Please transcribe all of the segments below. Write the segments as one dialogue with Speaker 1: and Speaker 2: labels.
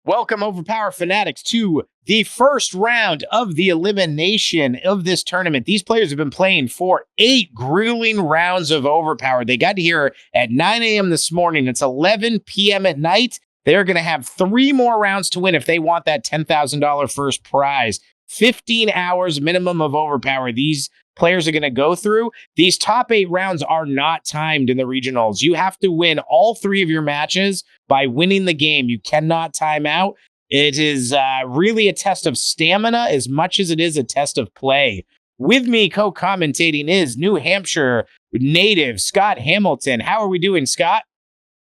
Speaker 1: Welcome, Overpower fanatics, to the first round of the elimination of this tournament. These players have been playing for 8 grueling rounds of Overpower. They got here at 9 a.m. this morning. It's 11 p.m. at night. They're going to have 3 more rounds to win if they want that $10,000 first prize. 15 hours minimum of Overpower these players are going to go through. These top 8 rounds are not timed in the regionals. You have to win all 3 of your matches by winning the game. You cannot time out. It is really a test of stamina as much as it is a test of play. With me co-commentating is New Hampshire native Scott Hamilton. How are we doing, Scott?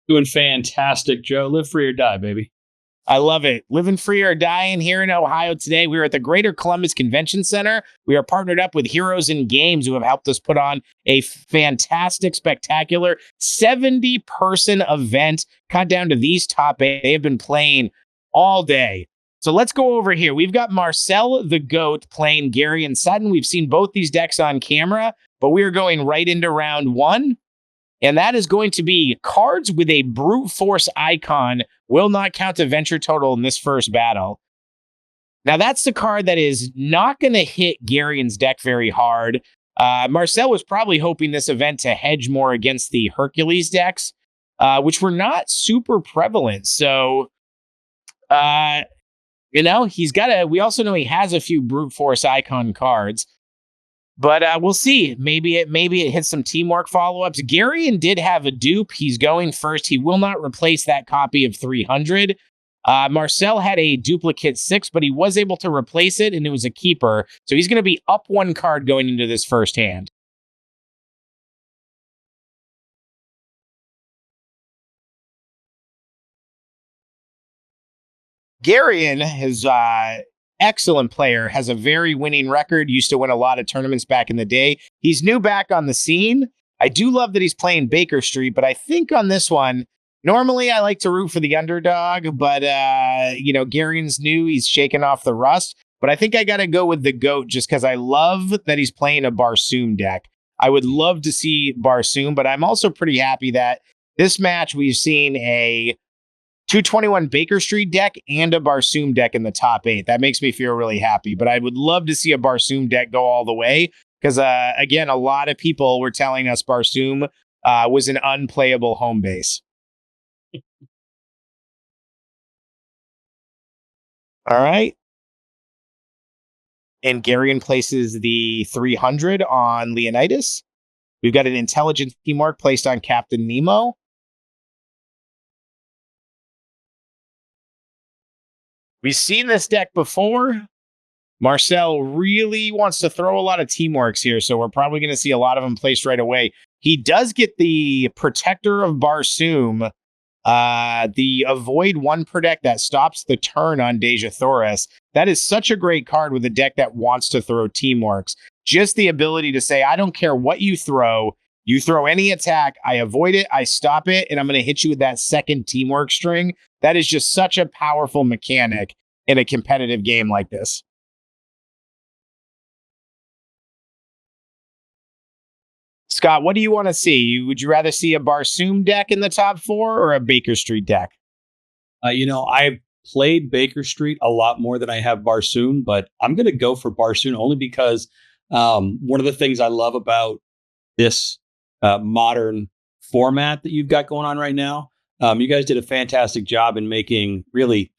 Speaker 2: Doing fantastic, Joe. Live free or die, baby.
Speaker 1: I love it. Living free or dying here in Ohio today. We're at the Greater Columbus Convention Center. We are partnered up with Heroes in Games, who have helped us put on a fantastic, spectacular 70-person event. Cut down to these top 8. They have been playing all day. So let's go over here. We've got Marcel the Goat playing Gary and Sutton. We've seen both these decks on camera, but we are going right into round 1. And that is going to be cards with a brute force icon will not count to venture total in this first battle. Now, that's the card that is not going to hit Garion's deck very hard. Marcel was probably hoping this event to hedge more against the Hercules decks, which were not super prevalent. So, he's got we also know he has a few brute force icon cards. But we'll see. Maybe it hits some teamwork follow-ups. Garion did have a dupe. He's going first. He will not replace that copy of 300. Marcel had a duplicate 6, but he was able to replace it, and it was a keeper. So he's going to be up 1 card going into this first hand. Garion is excellent player, has a very winning record, used to win a lot of tournaments back in the day. He's new back on the scene. I do love that he's playing Baker Street, but I think on this one, normally I like to root for the underdog, but Garion's new, he's shaking off the rust. But I think I got to go with the GOAT just because I love that he's playing a Barsoom deck. I would love to see Barsoom, but I'm also pretty happy that this match we've seen a 221 Baker Street deck and a Barsoom deck in the top 8. That makes me feel really happy, but I would love to see a Barsoom deck go all the way because, again, a lot of people were telling us Barsoom was an unplayable home base. All right. And Garion places the 300 on Leonidas. We've got an intelligence teamwork placed on Captain Nemo. We've seen this deck before. Marcel really wants to throw a lot of teamworks here, so we're probably going to see a lot of them placed right away. He does get the Protector of Barsoom, the Avoid 1 per deck that stops the turn on Deja Thoris. That is such a great card with a deck that wants to throw teamworks. Just the ability to say, I don't care what you throw any attack, I avoid it, I stop it, and I'm going to hit you with that second teamwork string. That is just such a powerful mechanic in a competitive game like this. Scott, what do you want to see? Would you rather see a Barsoom deck in the top 4 or a Baker Street deck?
Speaker 2: I've played Baker Street a lot more than I have Barsoom, but I'm going to go for Barsoom only because one of the things I love about this modern format that you've got going on right now, you guys did a fantastic job in making really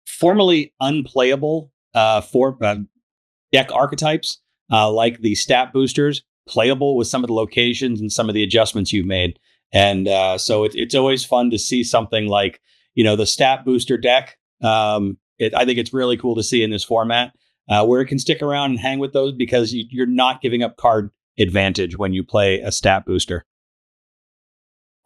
Speaker 2: formerly unplayable deck archetypes like the stat boosters playable with some of the locations and some of the adjustments you've made. And so it's always fun to see something like, the stat booster deck. I think it's really cool to see in this format where it can stick around and hang with those because you're not giving up card advantage when you play a stat booster.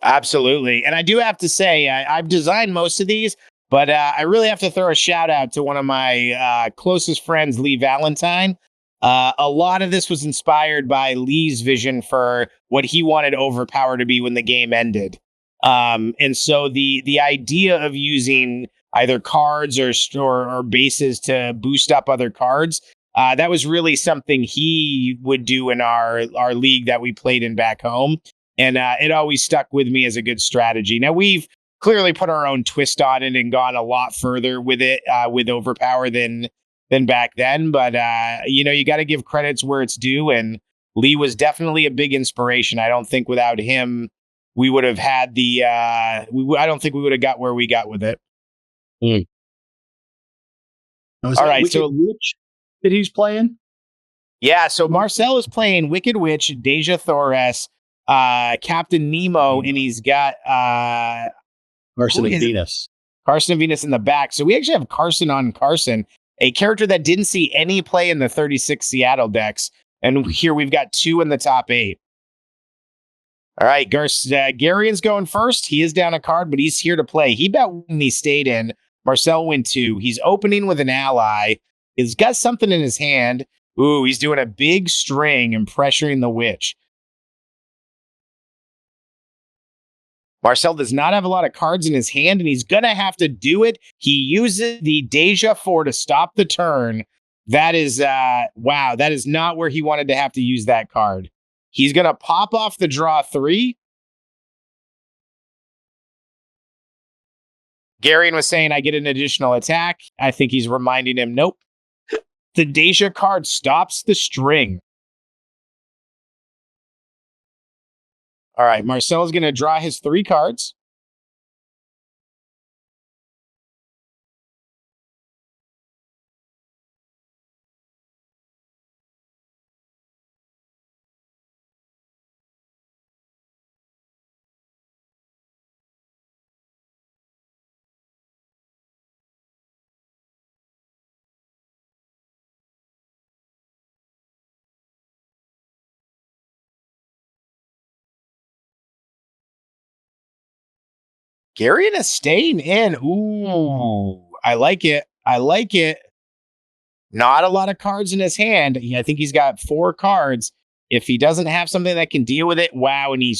Speaker 1: Absolutely. And I do have to say, I've designed most of these, but I really have to throw a shout out to one of my closest friends, Lee Valentine. A lot of this was inspired by Lee's vision for what he wanted Overpower to be when the game ended. And so the idea of using either cards or bases to boost up other cards, that was really something he would do in our league that we played in back home. And it always stuck with me as a good strategy. Now, we've clearly put our own twist on it and gone a lot further with it with Overpower than back then. But you got to give credits where it's due, and Lee was definitely a big inspiration. I don't think without him we would have had the. I don't think we would have got where we got with it.
Speaker 2: Mm.
Speaker 1: All right, so
Speaker 2: Witch that he's playing.
Speaker 1: Yeah, so Marcel is playing Wicked Witch, Deja Thoress, Captain Nemo, and he's got
Speaker 2: Carson of Venus.
Speaker 1: Carson of Venus in the back. So we actually have Carson on Carson, a character that didn't see any play in the 36 Seattle decks. And here we've got 2 in the top 8. All right, Garian's going first. He is down a card, but he's here to play. He bet when he stayed in. Marcel went 2. He's opening with an ally. He's got something in his hand. Ooh, he's doing a big string and pressuring the witch. Marcel does not have a lot of cards in his hand, and he's going to have to do it. He uses the Deja 4 to stop the turn. That is, wow, that is not where he wanted to have to use that card. He's going to pop off the draw 3. Garion was saying, I get an additional attack. I think he's reminding him, nope. The Deja card stops the string. All right, Marcel is going to draw his 3 cards. Garion is staying in. Ooh, I like it. I like it. Not a lot of cards in his hand. I think he's got 4 cards. If he doesn't have something that can deal with it, wow. And he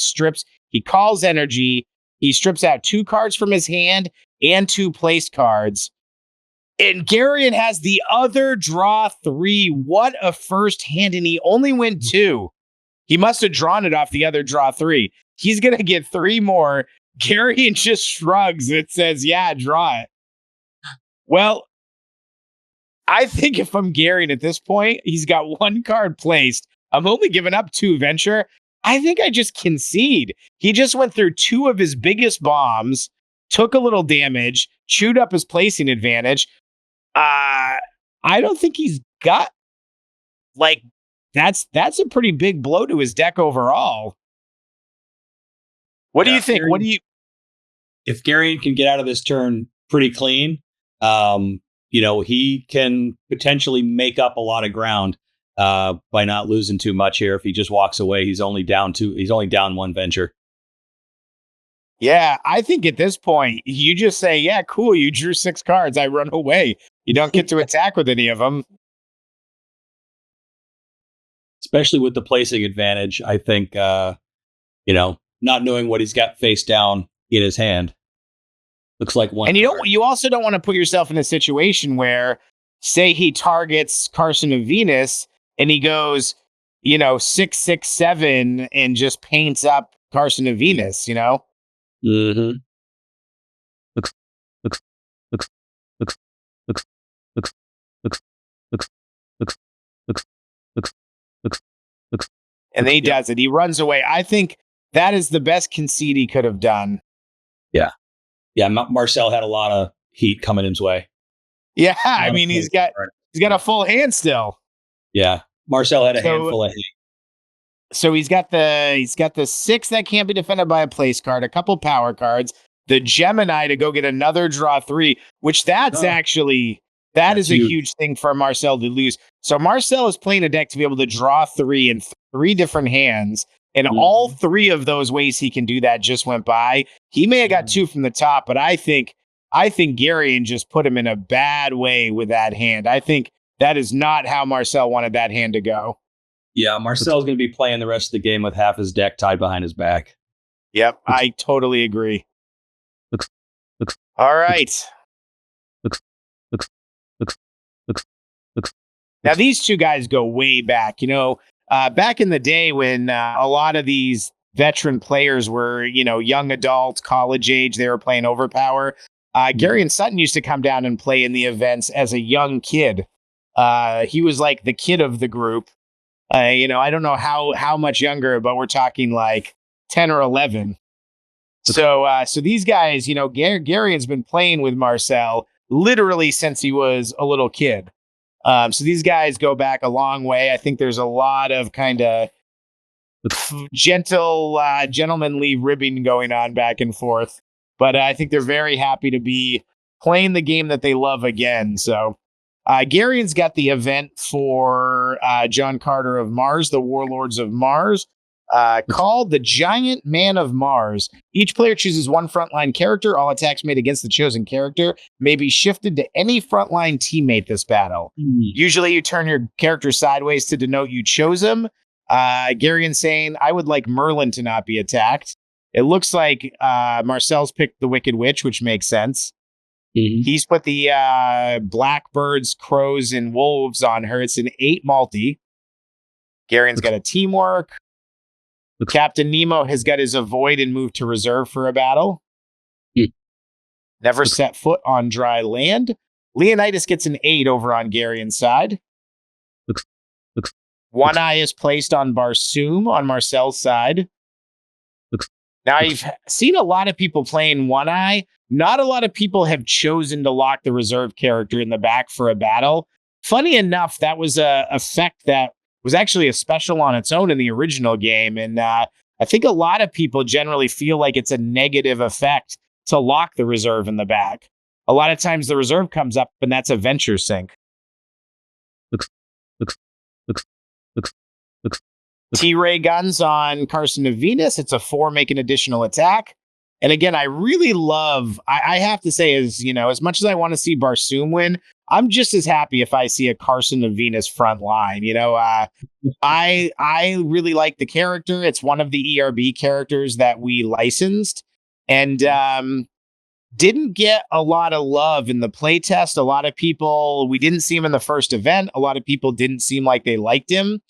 Speaker 1: calls energy. He strips out 2 cards from his hand and 2 placed cards. And Garion has the other draw 3. What a first hand. And he only went 2. He must have drawn it off the other draw 3. He's going to get 3 more. Garion just shrugs. It says, yeah, draw it. Well, I think if I'm Garion at this point, he's got 1 card placed. I'm only giving up 2 venture. I think I just concede. He just went through 2 of his biggest bombs, took a little damage, chewed up his placing advantage. I don't think he's got that's a pretty big blow to his deck overall. What do you think?
Speaker 2: If Garion can get out of this turn pretty clean, he can potentially make up a lot of ground by not losing too much here. If he just walks away, he's only down 1 venture.
Speaker 1: Yeah, I think at this point, you just say, yeah, cool, you drew 6 cards, I run away. You don't get to attack with any of them.
Speaker 2: Especially with the placing advantage, I think, not knowing what he's got face down in his hand. Looks like 1.
Speaker 1: And you also don't want to put yourself in a situation where, say he targets Carson of Venus and he goes, 6/6/7 and just paints up Carson of Venus,
Speaker 2: Mm-hmm.
Speaker 1: And he does it. He runs away. I think that is the best concede he could have done.
Speaker 2: Yeah. Yeah. Marcel had a lot of heat coming his way.
Speaker 1: Yeah. I mean, he's got a full hand still.
Speaker 2: Yeah. Marcel had a handful of heat.
Speaker 1: So he's got the 6 that can't be defended by a place card, a couple power cards, the Gemini to go get another draw 3, which that's a huge thing for Marcel to lose. So Marcel is playing a deck to be able to draw 3 in 3 different hands. And all 3 of those ways he can do that just went by. He may have got 2 from the top, but I think Garion just put him in a bad way with that hand. I think that is not how Marcel wanted that hand to go.
Speaker 2: Yeah, Marcel's going to be playing the rest of the game with half his deck tied behind his back.
Speaker 1: Yep, I totally agree. All right. Now, these 2 guys go way back. Back in the day when a lot of these veteran players were, young adults, college age. They were playing Overpower. Gary and Sutton used to come down and play in the events as a young kid. He was like the kid of the group. I don't know how much younger, but we're talking like 10 or 11. So these guys, Gary's been playing with Marcel literally since he was a little kid. So these guys go back a long way. I think there's a lot of kind of gentlemanly ribbing going on back and forth. But I think they're very happy to be playing the game that they love again. So Gary's got the event for John Carter of Mars, the Warlords of Mars, called the Giant Man of Mars. Each player chooses one frontline character. All attacks made against the chosen character may be shifted to any frontline teammate this battle. Usually you turn your character sideways to denote you chose him. Gary saying, I would like Merlin to not be attacked. It looks like Marcel's picked the Wicked Witch, which makes sense. He's put the blackbirds, crows, and wolves on her. It's an 8 multi. Garen's got a teamwork. Captain Nemo has got his avoid and moved to reserve for a battle. Never set foot on dry land. Leonidas gets an 8 over on Garen's side. One Eye is placed on Barsoom on Marcel's side. Now, I've seen a lot of people playing One Eye. Not a lot of people have chosen to lock the reserve character in the back for a battle. Funny enough, that was a effect that was actually a special on its own in the original game. And I think a lot of people generally feel like it's a negative effect to lock the reserve in the back. A lot of times the reserve comes up and that's a venture sync. T-Ray guns on Carson of Venus. It's a 4, make an additional attack. And again, I really love, I have to say, as much as I want to see Barsoom win, I'm just as happy if I see a Carson of Venus front line. I really like the character. It's one of the ERB characters that we licensed and didn't get a lot of love in the playtest. A lot of people, we didn't see him in the first event. A lot of people didn't seem like they liked him.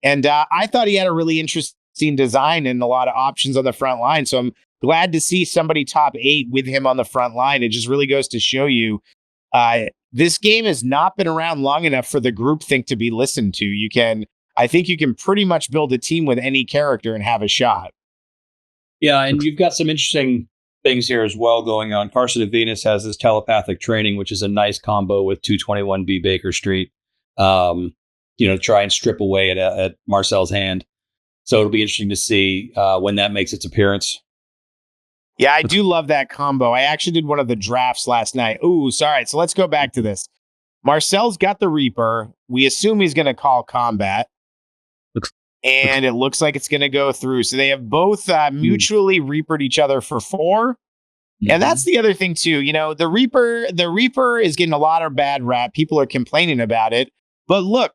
Speaker 1: And I thought he had a really interesting design and a lot of options on the front line. So I'm glad to see somebody top 8 with him on the front line. It just really goes to show you this game has not been around long enough for the groupthink to be listened to. I think you can pretty much build a team with any character and have a shot.
Speaker 2: Yeah, and you've got some interesting things here as well going on. Carson of Venus has this telepathic training, which is a nice combo with 221B Baker Street. Try and strip away at Marcel's hand. So it'll be interesting to see when that makes its appearance.
Speaker 1: Yeah, I do love that combo. I actually did one of the drafts last night. Ooh, sorry. So let's go back to this. Marcel's got the Reaper. We assume he's going to call combat. And it looks like it's going to go through. So they have both mutually Reapered each other for 4. And that's the other thing too. The Reaper is getting a lot of bad rap. People are complaining about it. But look,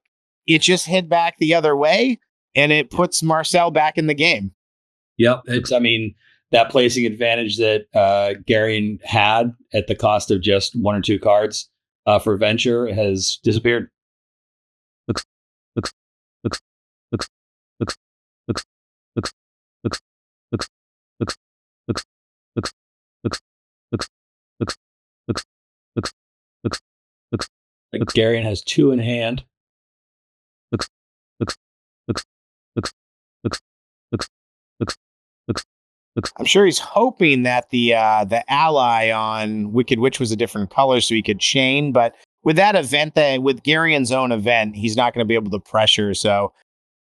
Speaker 1: it just hit back the other way and it puts Marcel back in the game.
Speaker 2: Yep. That placing advantage that Garion had at the cost of just 1 or 2 cards for Venture has disappeared. Garion has 2 in hand.
Speaker 1: I'm sure he's hoping that the ally on Wicked Witch was a different color so he could chain. But with that event, with Garion's own event, he's not going to be able to pressure. So,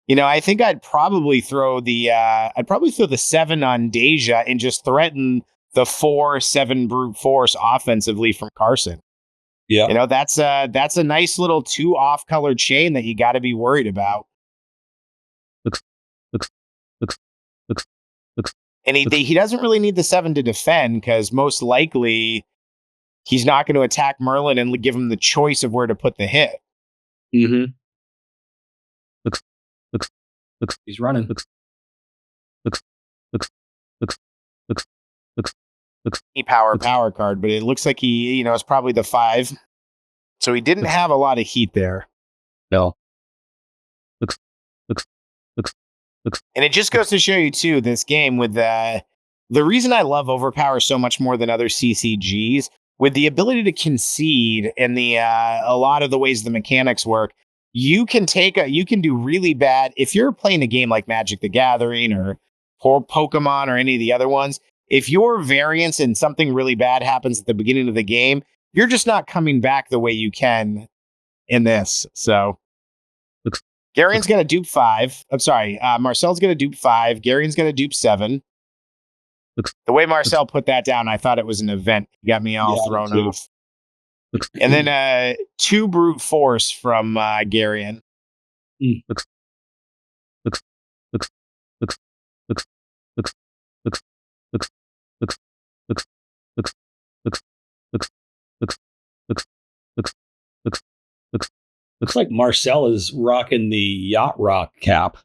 Speaker 1: I think I'd probably throw the 7 on Deja and just threaten the 4/7 brute force offensively from Carson.
Speaker 2: Yeah,
Speaker 1: that's a nice little 2 off-color chain that you got to be worried about. And he doesn't really need the 7 to defend because most likely he's not going to attack Merlin and give him the choice of where to put the hit.
Speaker 2: Mm-hmm. He's running.
Speaker 1: Power card, but it looks like he, it's probably the 5. So he didn't have a lot of heat there.
Speaker 2: No.
Speaker 1: And it just goes to show you too, this game with the reason I love Overpower so much more than other CCGs, with the ability to concede and the a lot of the ways the mechanics work, you can you can do really bad if you're playing a game like Magic the Gathering or Pokemon or any of the other ones. If your variance and something really bad happens at the beginning of the game, you're just not coming back the way you can in this. So Garen's going to dupe 5. I'm sorry. Marcel's going to dupe 5. Garen's going to dupe 7. The way Marcel put that down, I thought it was an event. He got me all thrown off. And then 2 brute force from Garion.
Speaker 2: Looks like Marcel is rocking the Yacht Rock cap.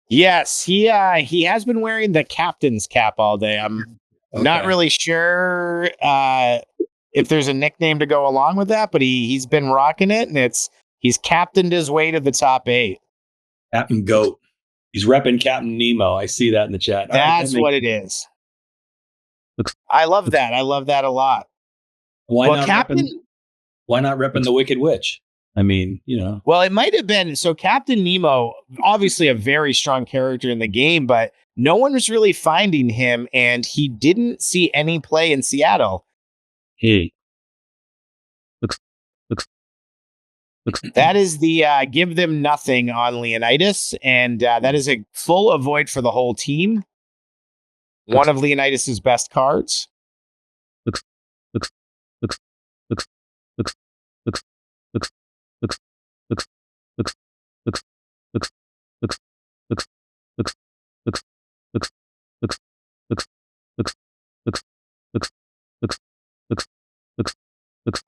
Speaker 1: Yes, he has been wearing the captain's cap all day. I'm not really sure if there's a nickname to go along with that, but he's been rocking it, and he's captained his way to the top 8.
Speaker 2: Captain Goat. He's repping Captain Nemo. I see that in the chat.
Speaker 1: That's what it is. I love that. I love that a lot.
Speaker 2: Why not repping the Wicked Witch? I mean,
Speaker 1: Well, it might have been. So Captain Nemo, obviously a very strong character in the game, but no one was really finding him, and he didn't see any play in Seattle. That is the give them nothing on Leonidas, and that is a full avoid for the whole team. One of Leonidas's best cards.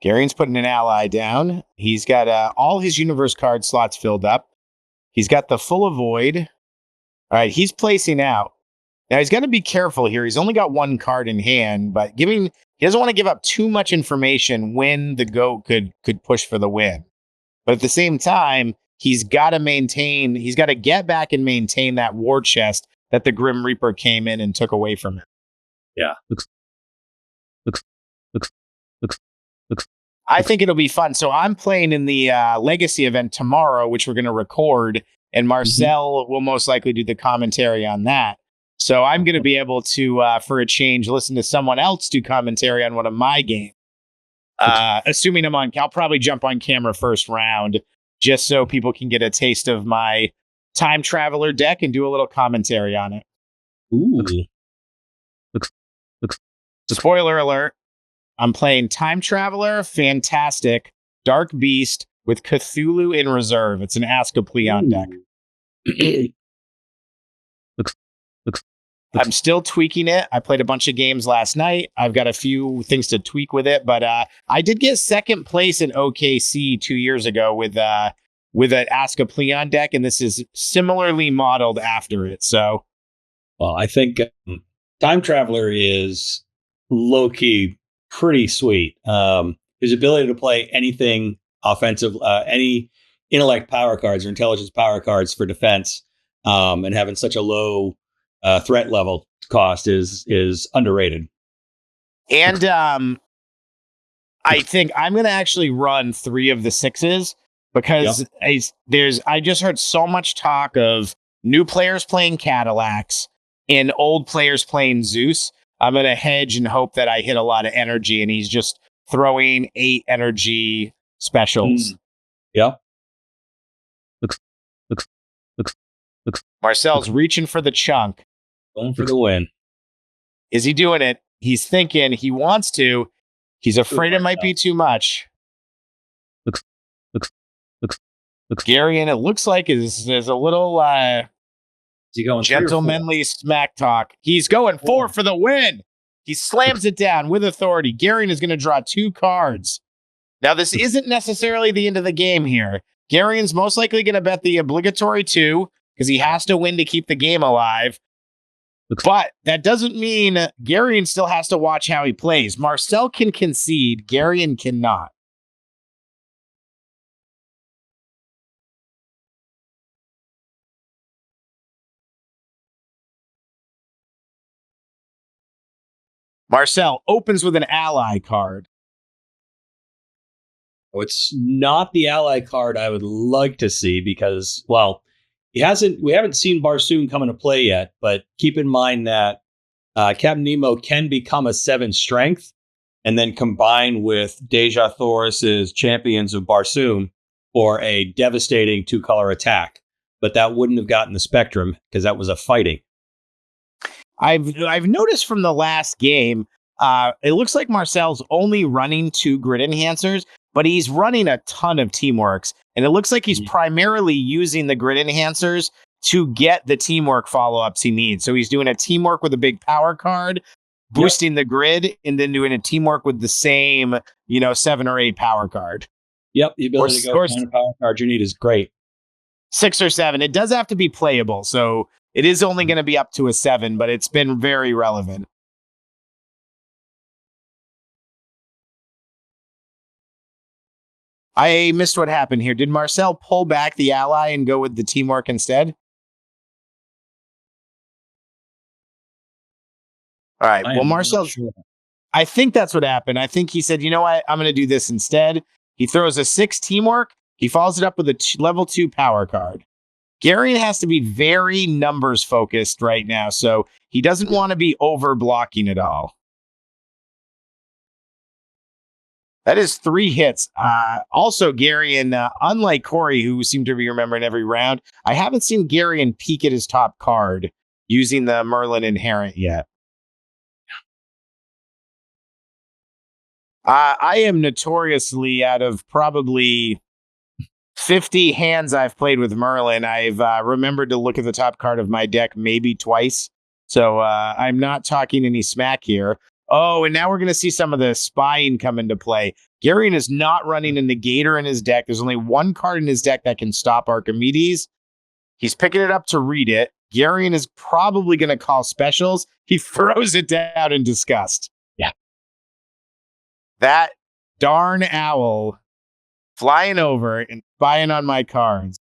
Speaker 1: Garen's putting an ally down. He's got all his universe card slots filled up. He's got the full avoid. All right, he's placing out. Now he's got to be careful here. He's only got 1 card in hand, but he doesn't want to give up too much information when the goat could push for the win. But at the same time, he's got to get back and maintain that war chest that the Grim Reaper came in and took away from him.
Speaker 2: Yeah.
Speaker 1: I think it'll be fun. So I'm playing in the Legacy event tomorrow, which we're going to record, and Marcel will most likely do the commentary on that. So I'm going to be able to, for a change, listen to someone else do commentary on one of my games. Assuming I'll probably jump on camera first round, just so people can get a taste of my Time Traveler deck and do a little commentary on it.
Speaker 2: Ooh.
Speaker 1: Spoiler alert. I'm playing Time Traveler, Fantastic, Dark Beast with Cthulhu in reserve. It's an Asclepion deck. I'm still tweaking it. I played a bunch of games last night. I've got a few things to tweak with it, but I did get second place in OKC 2 years ago with an Asclepion deck, and this is similarly modeled after it. So,
Speaker 2: well, I think Time Traveler is low-key pretty sweet. His ability to play anything offensive, any intellect power cards or intelligence power cards for defense, and having such a low threat level cost is underrated.
Speaker 1: And I think I'm going to actually run 3 of the 6s because I just heard so much talk of new players playing Cadillacs and old players playing Zeus. I'm going to hedge and hope that I hit a lot of energy, and he's just throwing 8 energy specials.
Speaker 2: Yeah.
Speaker 1: Marcel's reaching for the chunk.
Speaker 2: Going for the win.
Speaker 1: Is he doing it? He's thinking he wants to. He's afraid it might be too much. Garion, it looks like is a little gentlemanly smack talk. He's going 4 for the win. He slams it down with authority. Garion is going to draw 2 cards. Now, this isn't necessarily the end of the game here. Garion's most likely going to bet the obligatory 2 because he has to win to keep the game alive. But that doesn't mean Garion still has to watch how he plays. Marcel can concede. Garion cannot. Marcel opens with an ally card.
Speaker 2: Oh, it's not the ally card I would like to see because, well, we haven't seen Barsoom come into play yet, but keep in mind that Captain Nemo can become a 7 strength and then combine with Deja Thoris's Champions of Barsoom for a devastating 2-color attack. But that wouldn't have gotten the spectrum because that was a fighting.
Speaker 1: I've noticed from the last game, it looks like Marcel's only running 2 grid enhancers, but he's running a ton of teamworks. And it looks like he's primarily using the grid enhancers to get the teamwork follow-ups he needs. So he's doing a teamwork with a big power card, boosting the grid, and then doing a teamwork with the same, 7 or 8 power card.
Speaker 2: Yep, the ability to go find a power card you need is great.
Speaker 1: 6 or 7. It does have to be playable, so it is only going to be up to a 7, but it's been very relevant. I missed what happened here. Did Marcel pull back the ally and go with the teamwork instead? All right. Well, Marcel's... Sure. I think that's what happened. I think he said, you know what? I'm going to do this instead. He throws a 6 teamwork. He follows it up with a level 2 power card. Garion has to be very numbers focused right now, so he doesn't want to be over blocking at all. That is 3 hits. Also, Garion, unlike Corey, who seemed to be remembering every round, I haven't seen Garion peek at his top card using the Merlin Inherent yet. I am notoriously, out of probably 50 hands I've played with Merlin, I've remembered to look at the top card of my deck maybe twice. So I'm not talking any smack here. Oh, and now we're going to see some of the spying come into play. Garion is not running a negator in his deck. There's only 1 card in his deck that can stop Archimedes. He's picking it up to read it. Garion is probably going to call specials. He throws it down in disgust.
Speaker 2: Yeah.
Speaker 1: That darn owl flying over and spying on my cards.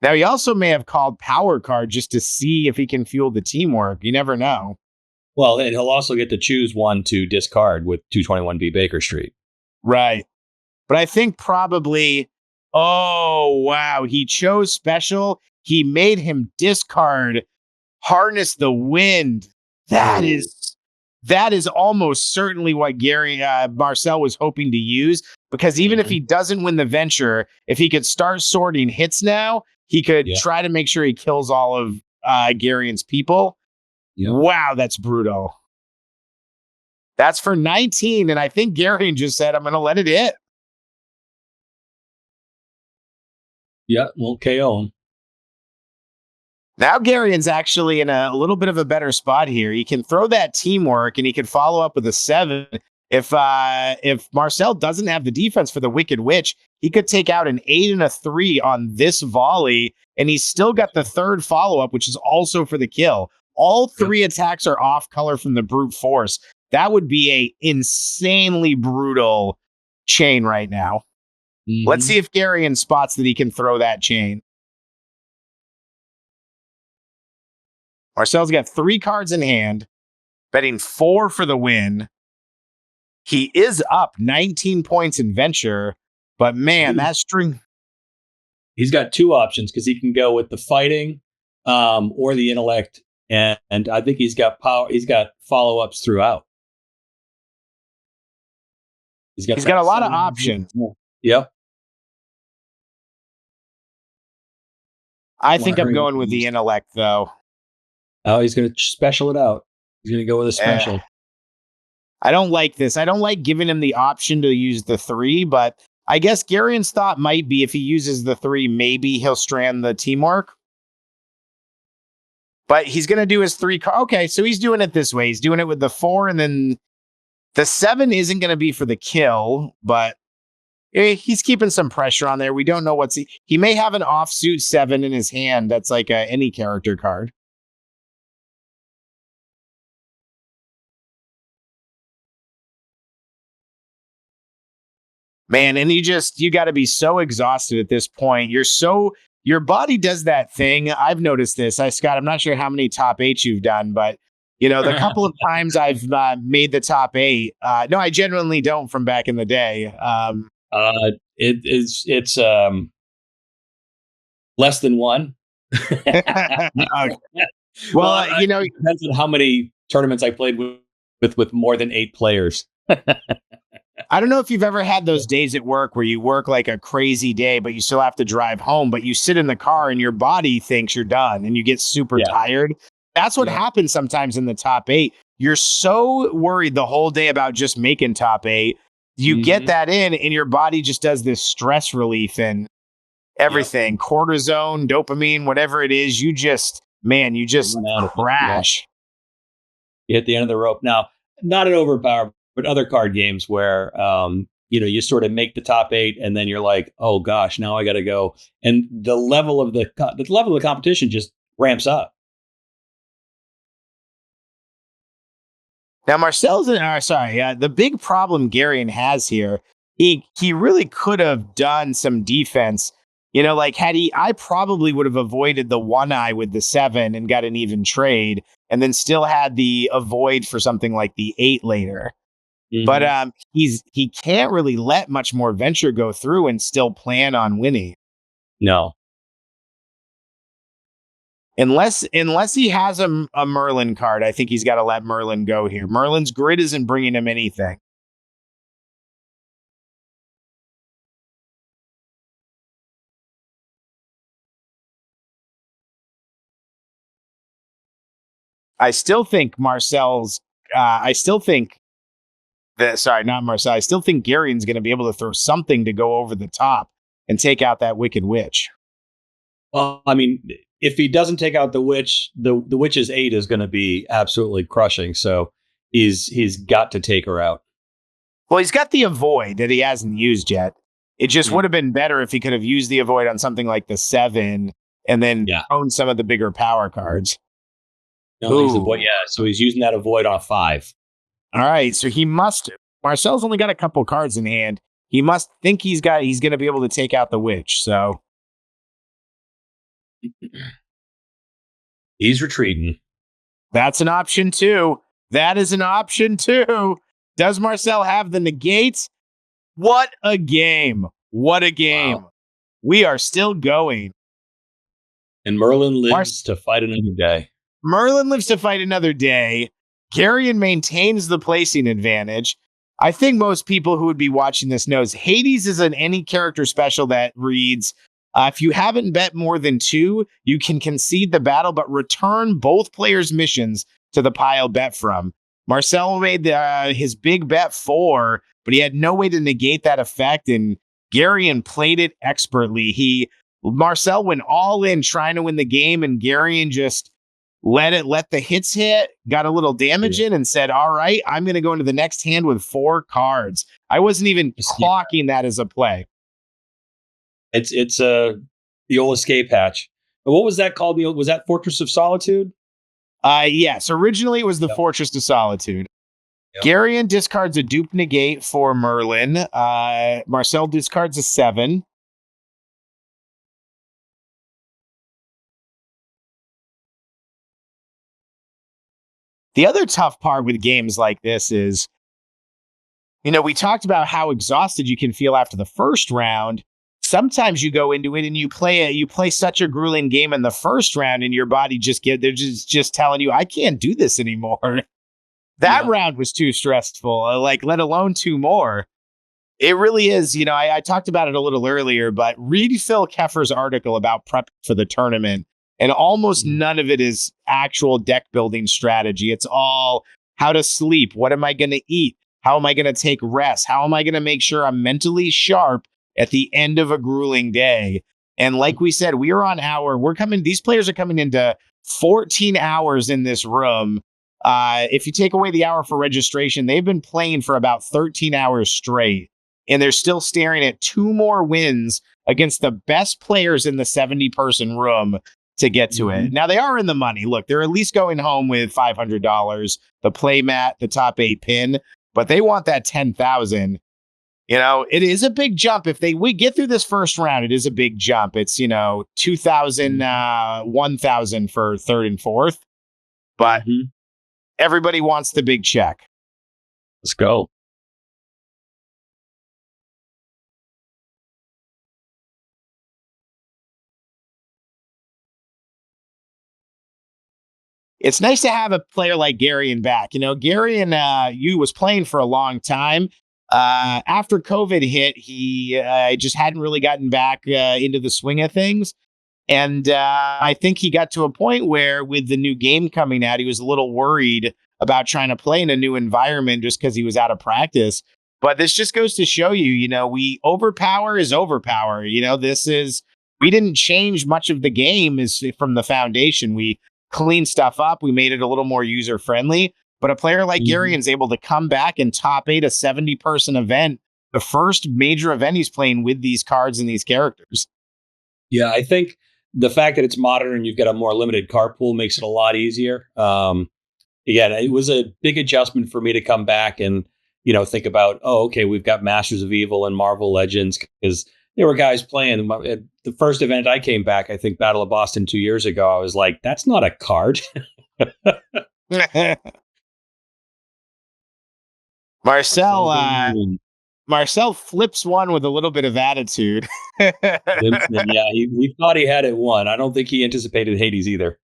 Speaker 1: Now, he also may have called power card just to see if he can fuel the teamwork. You never know.
Speaker 2: Well, and he'll also get to choose one to discard with 221B Baker Street.
Speaker 1: Right. But I think probably, oh, wow, he chose special. He made him discard Harness the Wind. That is almost certainly what Marcel was hoping to use, because even if he doesn't win the venture, if he could start sorting hits now, he could try to make sure he kills all of Garion's people. Yep. Wow, that's brutal. That's for 19, and I think Garion just said, I'm going to let it hit.
Speaker 2: Yeah, we'll KO him.
Speaker 1: Now Garion's actually in a little bit of a better spot here. He can throw that teamwork, and he can follow up with a 7. If Marcel doesn't have the defense for the Wicked Witch, he could take out an 8 and a 3 on this volley, and he's still got the 3rd follow-up, which is also for the kill. All 3 attacks are off color from the brute force. That would be a insanely brutal chain right now. Mm-hmm. Let's see if Garion spots that he can throw that chain. Marcel's got 3 cards in hand, betting 4 for the win. He is up 19 points in venture, but man, that string.
Speaker 2: He's got 2 options because he can go with the fighting or the intellect. And I think he's got power. He's got follow-ups throughout.
Speaker 1: He's got a lot of options.
Speaker 2: Yep.
Speaker 1: I think I'm going with the intellect, though.
Speaker 2: Oh, he's going to special it out. He's going to go with a special.
Speaker 1: I don't like this. I don't like giving him the option to use the 3, but I guess Garion's thought might be if he uses the 3, maybe he'll strand the teamwork. But he's going to do his 3 card. Okay, so he's doing it this way. He's doing it with the 4, and then the 7 isn't going to be for the kill, but he's keeping some pressure on there. We don't know he may have an offsuit 7 in his hand. That's like any character card. Man, and you got to be so exhausted at this point. Your body does that thing. I've noticed this. Scott, I'm not sure how many top 8s you've done, but The couple of times I've made the top 8, no, I genuinely don't from back in the day.
Speaker 2: It's less than one.
Speaker 1: Okay.
Speaker 2: Well,
Speaker 1: Well,
Speaker 2: it depends on how many tournaments I played with more than 8 players.
Speaker 1: I don't know if you've ever had those days at work where you work like a crazy day, but you still have to drive home, but you sit in the car and your body thinks you're done and you get super
Speaker 2: Yeah.
Speaker 1: tired. That's what
Speaker 2: Yeah.
Speaker 1: happens sometimes in the top 8. You're so worried the whole day about just making top 8. You get
Speaker 2: Mhm.
Speaker 1: that in and your body just does this stress relief and everything, cortisone, dopamine, whatever it is. You just
Speaker 2: Run out of it. Yeah.
Speaker 1: crash.
Speaker 2: You hit the end of the rope. Now, not an Overpower, but other card games where you sort of make the top 8 and then you're like, oh gosh, now I got to go, and the level of the competition just ramps up.
Speaker 1: Now, the big problem Garion has here, he really could have done some defense. Like I probably would have avoided the 1-eye with the 7 and got an even trade, and then still had the avoid for something like the 8 later. But
Speaker 2: Mhm.
Speaker 1: he can't really let much more venture go through and still plan on winning.
Speaker 2: No.
Speaker 1: Unless he has a Merlin card, I think he's got to let Merlin go here. Merlin's grid isn't bringing him anything. I still think Marcel's. I still think that. Sorry, not Marcel. I still think Garion's going to be able to throw something to go over the top and take out that Wicked Witch.
Speaker 2: Well, I mean, if he doesn't take out the witch, the witch's 8 is going to be absolutely crushing. So he's got to take her out.
Speaker 1: Well, he's got the avoid that he hasn't used yet. It just would have been better if he could have used the avoid on something like the 7 and then own some of the bigger power cards.
Speaker 2: No, he's avoid. Yeah, so he's using that avoid on a 5.
Speaker 1: All right, so he must. Marcel's only got a couple cards in hand. He must think he's going to be able to take out the witch. So
Speaker 2: he's retreating.
Speaker 1: That's an option too. That is an option too. Does Marcel have the negate? What a game. What a game. Wow. We are still going.
Speaker 2: And Merlin lives to fight another day.
Speaker 1: Merlin lives to fight another day. Garion maintains the placing advantage. I think most people who would be watching this knows Hades is an any character special that reads, if you haven't bet more than 2, you can concede the battle, but return both players' missions to the pile bet from. Marcel made his big bet 4, but he had no way to negate that effect, and Garion played it expertly. Marcel went all in trying to win the game, and Garion just let the hits hit, got a little damage in, and said, all right, I'm going to go into the next hand with 4 cards. I wasn't even clocking that as a play.
Speaker 2: It's the old escape hatch. What was that called? Was that Fortress of Solitude?
Speaker 1: Yes. Originally, it was the Fortress of Solitude. Yep. Garion discards a dupe negate for Merlin. Marcel discards a 7. The other tough part with games like this is, we talked about how exhausted you can feel after the first round. Sometimes you go into it and you play such a grueling game in the first round, and your body they're just telling you, I can't do this anymore. That round was too stressful, let alone 2 more. It really is. I talked about it a little earlier, but read Phil Keffer's article about prep for the tournament, and almost none of it is actual deck building strategy. It's all how to sleep. What am I going to eat? How am I going to take rest? How am I going to make sure I'm mentally sharp at the end of a grueling day? And like we said, these players are coming into 14 hours in this room. If you take away the hour for registration, they've been playing for about 13 hours straight, and they're still staring at 2 more wins against the best players in the 70-person room to get to it. Now, they are in the money. Look, they're at least going home with $500, the play mat, the top 8 pin, but they want that 10,000. It is a big jump. If we get through this first round, it is a big jump. It's, 2,000, 1,000 for third and fourth. But Everybody wants the big check.
Speaker 2: Let's go.
Speaker 1: It's nice to have a player like Garion back. You know, Garion, you was playing for a long time. After COVID hit, he just hadn't really gotten back into the swing of things. And I think he got to a point where, with the new game coming out, he was a little worried about trying to play in a new environment just because he was out of practice. But this just goes to show you, we overpower is overpower. We didn't change much of the game is from the foundation. We cleaned stuff up. We made it a little more user friendly. But a player like Garion's able to come back and top 8 a 70-person event, the first major event he's playing with these cards and these characters.
Speaker 2: Yeah, I think the fact that it's modern and you've got a more limited card pool makes it a lot easier. Again, it was a big adjustment for me to come back and, think about, okay, we've got Masters of Evil and Marvel Legends, because there were guys playing. At the first event I came back, I think Battle of Boston 2 years ago, I was like, that's not a card.
Speaker 1: Marcel flips one with a little bit of attitude.
Speaker 2: Yeah, he thought he had it won. I don't think he anticipated Hades either.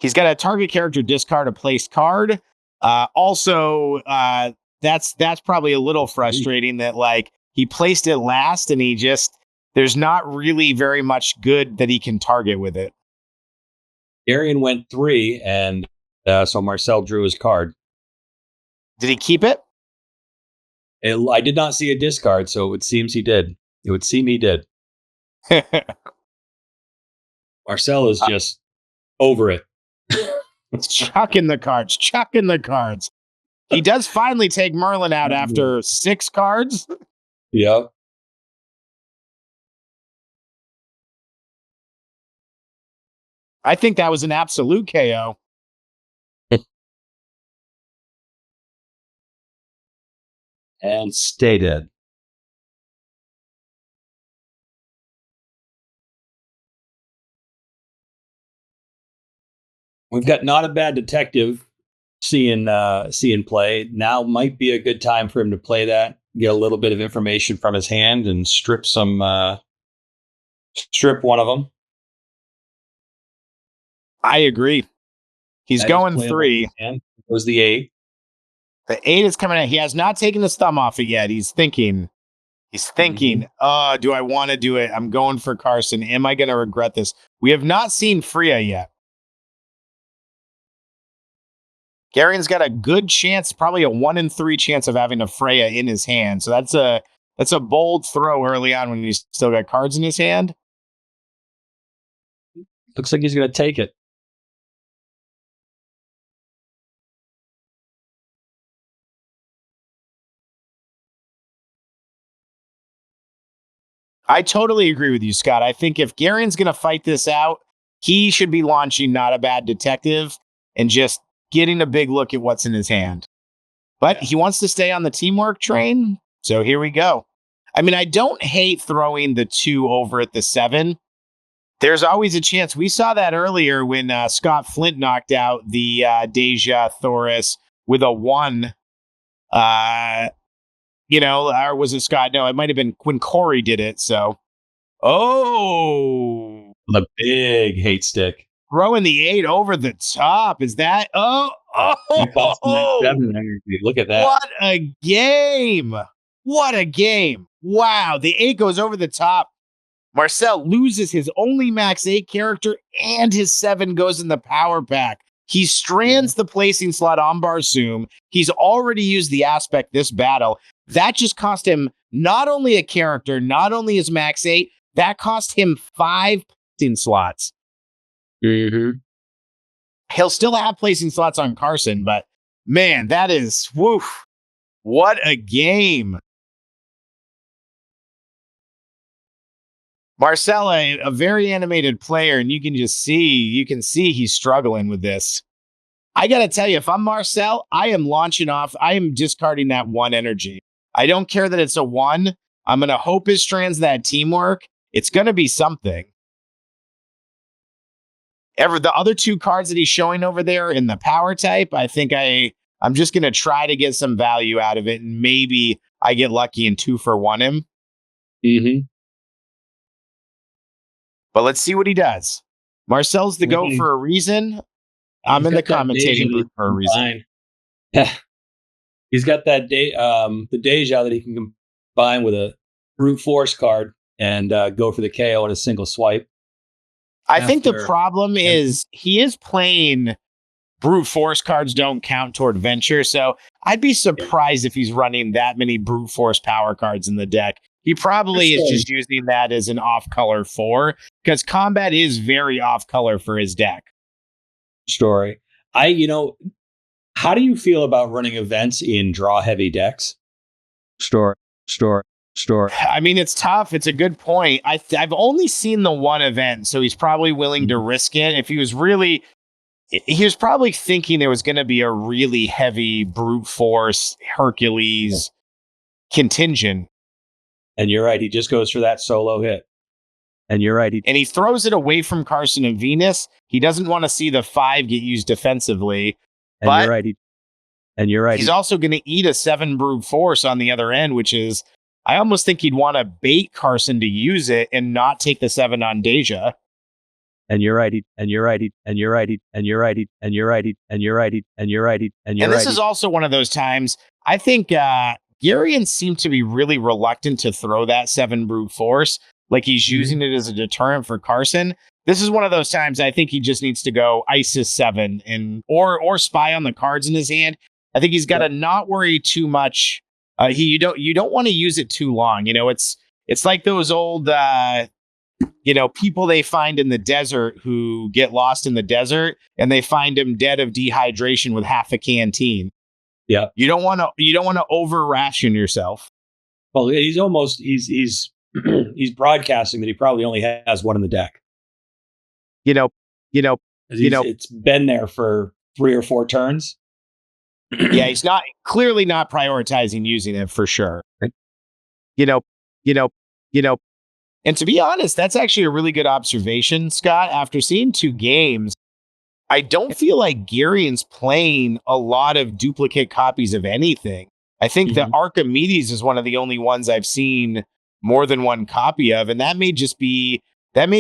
Speaker 1: He's got a target character discard a placed card. Also, that's probably a little frustrating that he placed it last and there's not really very much good that he can target with it.
Speaker 2: Garion went 3, and so Marcel drew his card.
Speaker 1: Did he keep it?
Speaker 2: I did not see a discard, so it seems he did. It would seem he did. Marcel is just over it.
Speaker 1: chucking the cards. He does finally take Merlin out after 6 cards.
Speaker 2: Yep.
Speaker 1: I think that was an absolute KO.
Speaker 2: And stay dead. We've got Not a Bad Detective seeing play. Now might be a good time for him to play that, get a little bit of information from his hand, and strip one of them.
Speaker 1: I agree. He's going 3.
Speaker 2: It was the 8.
Speaker 1: The 8 is coming out. He has not taken his thumb off it yet. He's thinking, do I want to do it? I'm going for Carson. Am I going to regret this? We have not seen Freya yet. Garion's got a good chance, probably a 1 in 3 chance of having a Freya in his hand. So that's a bold throw early on when he's still got cards in his hand.
Speaker 2: Looks like he's going to take it.
Speaker 1: I totally agree with you, Scott. I think if Garion's going to fight this out, he should be launching Not a Bad Detective and just getting a big look at what's in his hand. But he wants to stay on the teamwork train, so here we go. I mean, I don't hate throwing the 2 over at the 7. There's always a chance. We saw that earlier when Scott Flint knocked out the Deja Thoris with a 1. Or was it Scott? No, it might have been when Corey did it. So,
Speaker 2: the big hate stick.
Speaker 1: Throwing the 8 over the top. Is that?
Speaker 2: Look at that.
Speaker 1: What a game. What a game. Wow. The 8 goes over the top. Marcel loses his only max 8 character and his 7 goes in the power pack. He strands the placing slot on Barsoom. He's already used the aspect this battle. That just cost him not only a character, not only his max 8, that cost him 5 placing slots.
Speaker 2: Mm-hmm.
Speaker 1: He'll still have placing slots on Carson, but man, that is, woof. What a game. Marcel, a very animated player, and you can see he's struggling with this. I got to tell you, if I'm Marcel, I am launching off. I am discarding that 1 energy. I don't care that it's a 1. I'm going to hope his strands that teamwork. It's going to be something. The other two cards that he's showing over there in the power type, I think I'm just gonna try to get some value out of it, and maybe I get lucky and 2-for-1 him.
Speaker 2: Mm-hmm.
Speaker 1: But let's see what he does. Marcel's the GOAT for a reason. I'm in the commentating booth for a reason.
Speaker 2: Yeah. He's got that the Deja that he can combine with a brute force card and go for the KO in a single swipe.
Speaker 1: I think the problem is he is playing brute force cards don't count toward venture, so I'd be surprised if he's running that many brute force power cards in the deck. He probably is just using that as an off-color 4, because combat is very off-color for his deck.
Speaker 2: Story. How do you feel about running events in draw-heavy decks? Store.
Speaker 1: I mean, it's tough. It's a good point. I've only seen the one event, so he's probably willing to risk it. If he was probably thinking there was going to be a really heavy brute force Hercules contingent.
Speaker 2: And you're right. He just goes for that solo hit. And you're right.
Speaker 1: And he throws it away from Carson and Venus. He doesn't want to see the 5 get used defensively.
Speaker 2: And you're right. And you're right.
Speaker 1: He's also going to eat a 7 brute force on the other end, which is, I almost think he'd want to bait Carson to use it and not take the 7 on Deja.
Speaker 2: And you're right. And you're right. And you're right. And you're right. And you're right. And you're right. And you're right. And you're right.
Speaker 1: And this is also one of those times, I think Garian seemed to be really reluctant to throw that 7 brute force. Like he's using it as a deterrent for Carson. This is one of those times I think he just needs to go ISIS 7 or spy on the cards in his hand. I think he's got to not worry too much. You don't want to use it too long. It's like those old people they find in the desert who get lost in the desert and they find him dead of dehydration with half a canteen.
Speaker 2: Yeah.
Speaker 1: You don't want to over ration yourself.
Speaker 2: Well, he's broadcasting that he probably only has one in the deck. It's been there for 3 or 4 turns.
Speaker 1: Yeah, he's clearly not prioritizing using it for sure. And to be honest, that's actually a really good observation, Scott. After seeing 2 games, I don't feel like Garian's playing a lot of duplicate copies of anything. I think the Archimedes is one of the only ones I've seen more than one copy of, and that may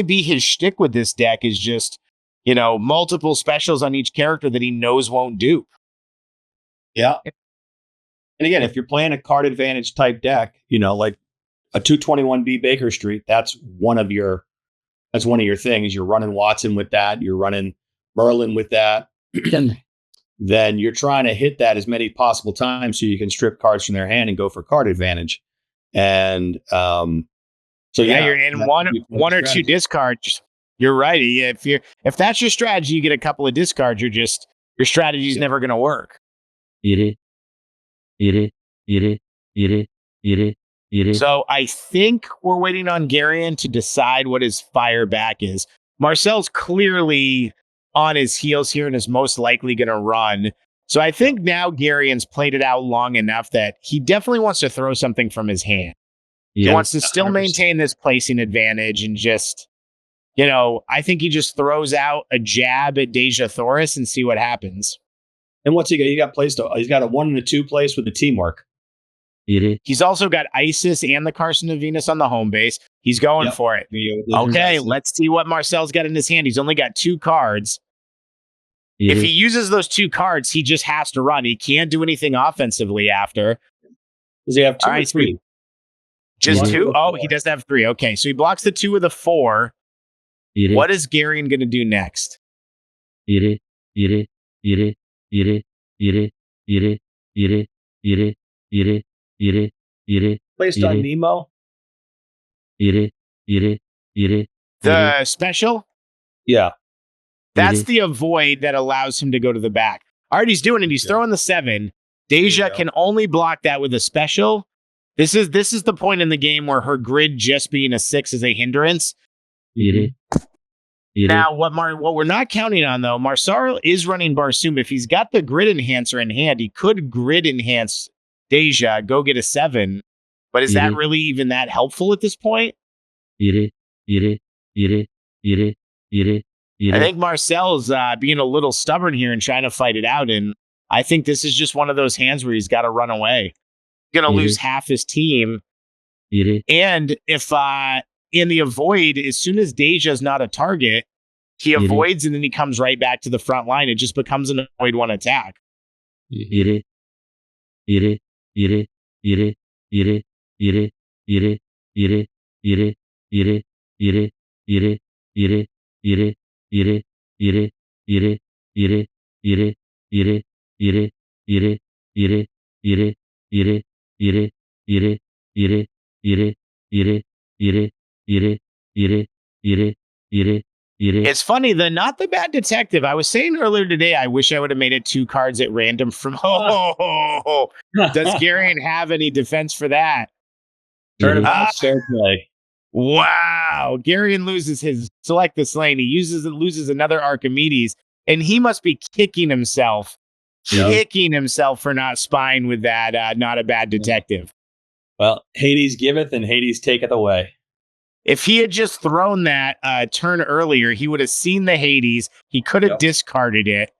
Speaker 1: be his shtick with this deck is just, multiple specials on each character that he knows won't dupe.
Speaker 2: Yeah. And again, if you're playing a card advantage type deck, like a 221B Baker Street, that's one of your things. You're running Watson with that. You're running Merlin with that. Then you're trying to hit that as many possible times so you can strip cards from their hand and go for card advantage. And you're in one or 2 discards. You're right. If that's your strategy, you get a couple of discards. Your strategy's never going to work. So I think we're waiting on Garian to decide what his fire back is. Marcel's clearly on his heels here and is most likely going to run. So I think now Garian's played it out long enough that he definitely wants to throw something from his hand. He wants to still 100%. Maintain this placing advantage and just, I think he just throws out a jab at Deja Thoris and see what happens. And what's he got? He's got a 1 and a 2 place with the teamwork.
Speaker 1: He's also got Isis and the Carson of Venus on the home base. He's going for it. Okay, let's see what Marcel's got in his hand. He's only got 2 cards. If he uses those 2 cards, he just has to run. He can't do anything offensively after.
Speaker 2: Does he have 2 or 3?
Speaker 1: Just 2? Oh, he doesn't have 3. Okay, so he blocks the 2 with a 4. What is Garian going to do next?
Speaker 2: Placed on Nemo.
Speaker 1: The special?
Speaker 2: Yeah.
Speaker 1: That's the avoid that allows him to go to the back. All right, he's doing it. He's throwing the 7. Deja can only block that with a special. This is the point in the game where her grid just being a 6 is a hindrance. Now, what we're not counting on, though, Marcel is running Barsoom. If he's got the grid enhancer in hand, he could grid enhance Deja, go get a 7. But is that really even that helpful at this point? I think Marcel's being a little stubborn here and trying to fight it out. And I think this is just one of those hands where he's got to run away. Going to lose half his team. And if in the avoid, as soon as Deja's not a target, he avoids and then he comes right back to the front line. It just becomes an avoid one attack. It's funny, the not the bad detective. I was saying earlier today, I wish I would have made it 2 cards at random from. Oh, does Garion have any defense for that?
Speaker 2: Turnabout, fair play.
Speaker 1: Wow, Garion loses his select the slain. He loses another Archimedes, and he must be kicking himself for not spying with that. Not a bad detective.
Speaker 2: Well, Hades giveth and Hades taketh away.
Speaker 1: If he had just thrown that turn earlier, he would have seen the Hades. He could have discarded it,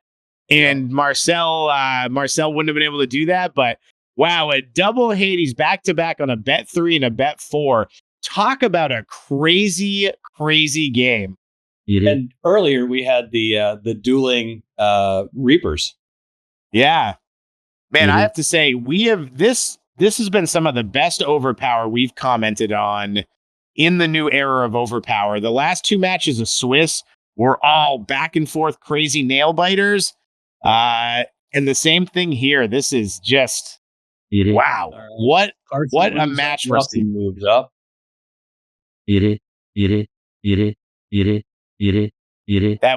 Speaker 1: and Marcel wouldn't have been able to do that. But wow, a double Hades back to back on a bet 3 and a bet 4. Talk about a crazy, crazy game.
Speaker 2: And earlier we had the dueling Reapers.
Speaker 1: Yeah, man, I have to say we have this. This has been some of the best Overpower we've commented on in the new era of Overpower. The last 2 matches of Swiss were all back and forth crazy nail biters. And the same thing here. This is just wow. What a match for us.
Speaker 2: Moves up.
Speaker 1: That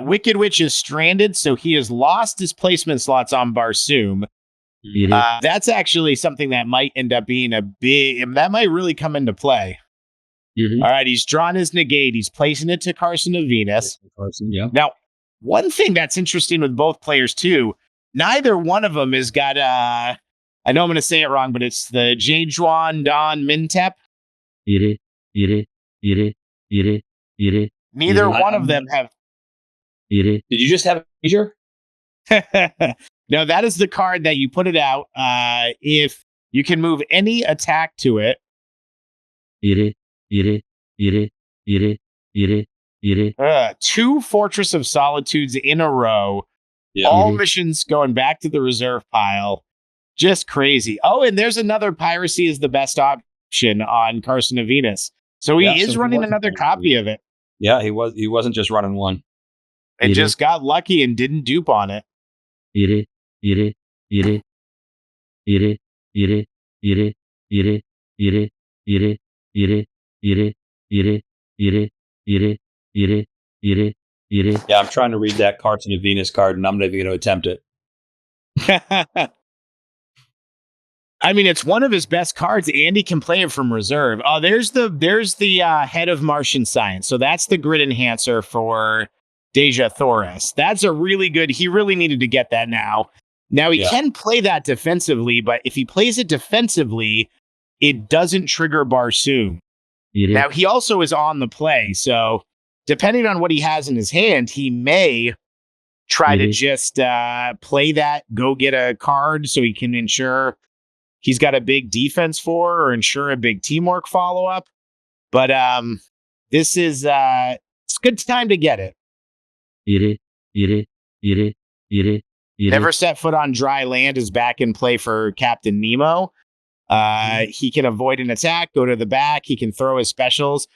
Speaker 1: Wicked Witch is stranded, so he has lost his placement slots on Barsoom. That's actually something that might end up being that might really come into play. All right, he's drawn his negate. He's placing it to Carson of Venus. Now, one thing that's interesting with both players, too, neither one of them has got, I know I'm going to say it wrong, but it's the Jejuan Don Mintep. Neither one of them have.
Speaker 2: Did you just have a seizure?
Speaker 1: No, that is the card that you put it out. If you can move any attack to it. 2 Fortress of Solitudes in a row. All missions going back to the reserve pile. Just crazy. Oh, and there's another piracy is the best option on Carson of Venus. So he is running another copy of it.
Speaker 2: Yeah, he wasn't just running one.
Speaker 1: And just got lucky and didn't dupe on it.
Speaker 2: Yeah, I'm trying to read that Carson of Venus card, and I'm not even going to attempt it.
Speaker 1: I mean, it's one of his best cards. Andy can play it from reserve. Oh, there's the head of Martian science. So that's the grid enhancer for Deja Thoris. That's a really good. He really needed to get that now. Now he can play that defensively, but if he plays it defensively, it doesn't trigger Barsoom. Now he also is on the play, so depending on what he has in his hand, he may try to just play that, go get a card so he can ensure he's got a big defense for or ensure a big teamwork follow-up. But this is it's a good time to get it. Never set foot on dry land is back in play for Captain Nemo. He can avoid an attack, go to the back. He can throw his specials.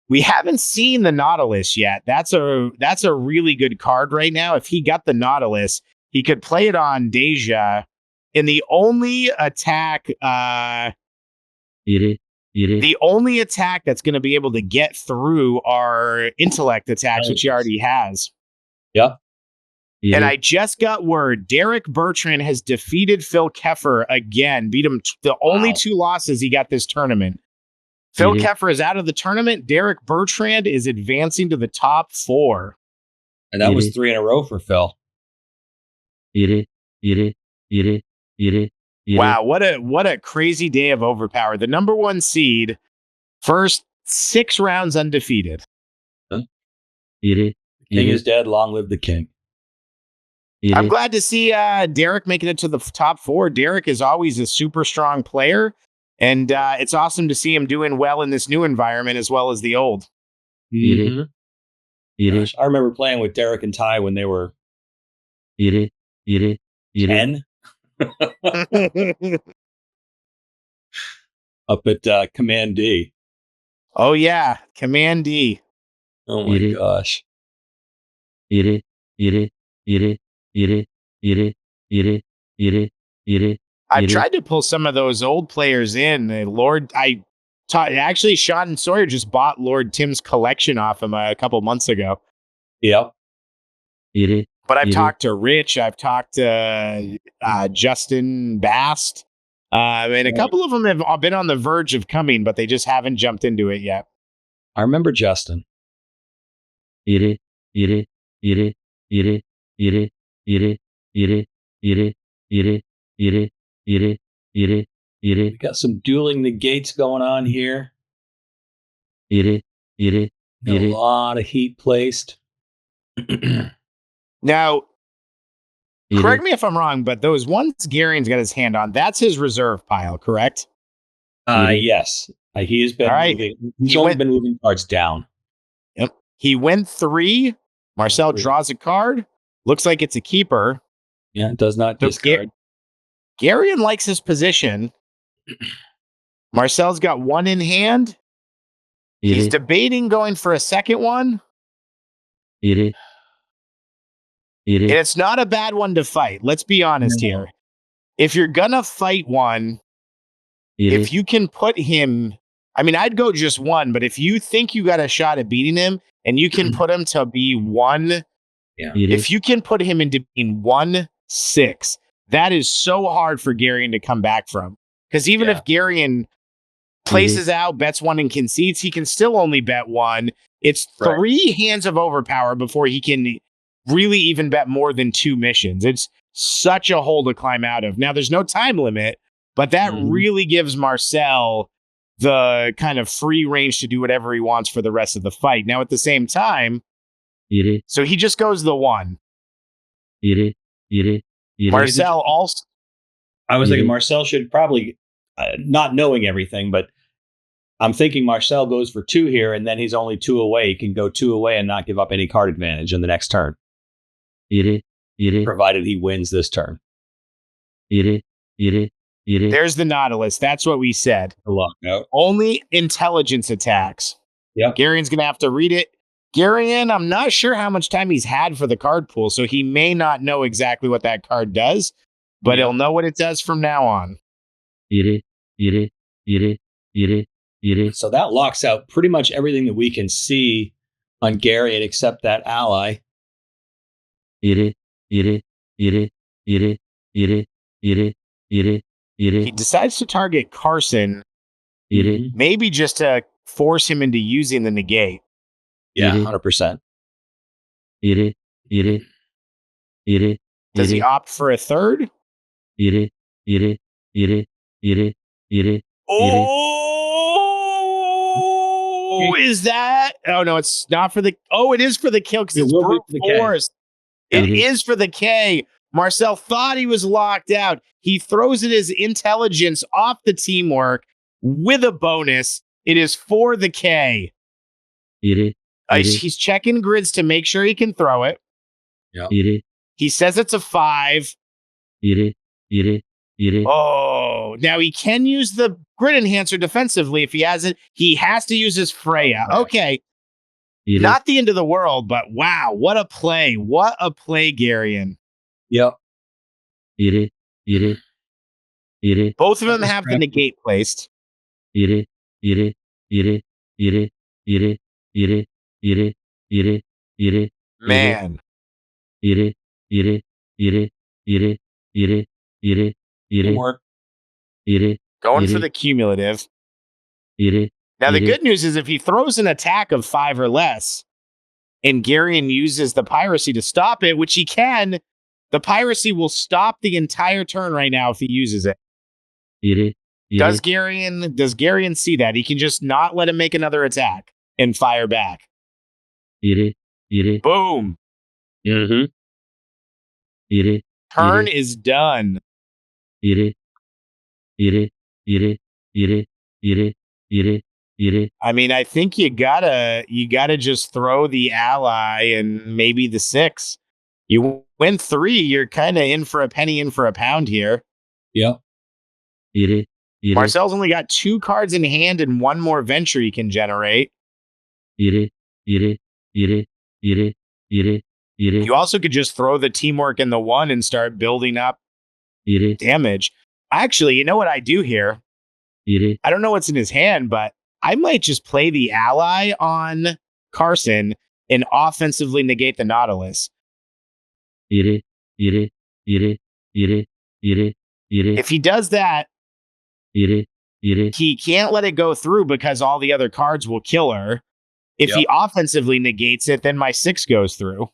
Speaker 1: We haven't seen the Nautilus yet. That's a really good card right now. If he got the Nautilus, he could play it on Deja. And the only attack, the only attack that's going to be able to get through are intellect attacks, which he already has.
Speaker 2: Yeah.
Speaker 1: And I just got word Derek Bertrand has defeated Phil Keffer again, beat him the only 2 losses he got this tournament. Phil Keffer is out of the tournament. Derek Bertrand is advancing to the top 4.
Speaker 2: And that was 3 in a row for Phil.
Speaker 1: Wow, what a crazy day of Overpower. The number 1 seed, first 6 rounds undefeated.
Speaker 2: King is dead. Long live the king.
Speaker 1: I'm glad to see Derek making it to the top 4. Derek is always a super strong player, and it's awesome to see him doing well in this new environment as well as the old.
Speaker 2: Mm-hmm. Gosh, I remember playing with Derek and Ty when they were 10 up at Command D.
Speaker 1: Oh, yeah. Command D.
Speaker 2: Oh, my gosh.
Speaker 1: I've tried to pull some of those old players in. Actually, Sean Sawyer just bought Lord Tim's collection off him a couple months ago.
Speaker 2: Yep.
Speaker 1: But I've talked to Rich. I've talked to Justin Bast. And a couple of them have been on the verge of coming, but they just haven't jumped into it yet.
Speaker 2: I remember Justin. We got some dueling negates going on here. A lot of heat placed.
Speaker 1: Now, correct me if I'm wrong, but those ones Garen's got his hand on, that's his reserve pile, correct?
Speaker 2: Yes. He has been moving. He's only been moving cards down.
Speaker 1: Yep. He went 3. Marcel draws a card. Looks like it's a keeper.
Speaker 2: Yeah, it does not discard.
Speaker 1: Garion likes his position. Marcel's got 1 in hand. He's debating going for a second one. And it's not a bad one to fight. Let's be honest here. If you're going to fight one, if you can put him, I mean, I'd go just 1, but if you think you got a shot at beating him and you can put him to be 1, if you can put him into being 1-6, that is so hard for Garion to come back from. Because even if Garion places out, bets 1, and concedes, he can still only bet 1. It's 3 hands of overpower before he can really even bet more than 2 missions. It's such a hole to climb out of. Now, there's no time limit, but that really gives Marcel the kind of free range to do whatever he wants for the rest of the fight. Now, at the same time, so he just goes the 1. Marcel also...
Speaker 2: I was thinking Marcel should probably, not knowing everything, but I'm thinking Marcel goes for 2 here, and then he's only 2 away. He can go 2 away and not give up any card advantage in the next turn. Provided he wins this turn.
Speaker 1: There's the Nautilus. That's what we said. Only intelligence attacks.
Speaker 2: Yep.
Speaker 1: Garion's going to have to read it. Garion, I'm not sure how much time he's had for the card pool, so he may not know exactly what that card does, but he'll know what it does from now on.
Speaker 2: So that locks out pretty much everything that we can see on Garion except that ally.
Speaker 1: He decides to target Carson, maybe just to force him into using the negate.
Speaker 2: Yeah, 100%.
Speaker 1: Does he opt for a third? Oh, is that? Oh, no, it's not for the... Oh, it is for the kill because it's brute force. It is for the K. Marcel thought he was locked out. He throws it as intelligence off the teamwork with a bonus. It is for the K. He's checking grids to make sure he can throw it.
Speaker 2: Yeah.
Speaker 1: He says it's a 5. Oh, now he can use the grid enhancer defensively if he has it. He has to use his Freya. Okay. Not the end of the world, but wow, what a play. What a play, Garion.
Speaker 2: Yep.
Speaker 1: Both of them have the negate placed. Man.
Speaker 2: Teamwork.
Speaker 1: Going for the cumulative. Now, the good news is if he throws an attack of 5 or less and Garion uses the piracy to stop it, which he can, the piracy will stop the entire turn right now if he uses it. Does Garion see that? He can just not let him make another attack and fire back. Boom.
Speaker 2: Mm-hmm.
Speaker 1: Turn is done. I mean, I think you gotta just throw the ally and maybe the 6. You win 3, you're kind of in for a penny, in for a pound here.
Speaker 2: Yep.
Speaker 1: Marcel's only got 2 cards in hand and 1 more venture he can generate. You also could just throw the teamwork in the 1 and start building up damage. Actually, you know what I do here? I don't know what's in his hand, but I might just play the ally on Carson and offensively negate the Nautilus. If he does that, he can't let it go through because all the other cards will kill her. If he offensively negates it, then my 6 goes through.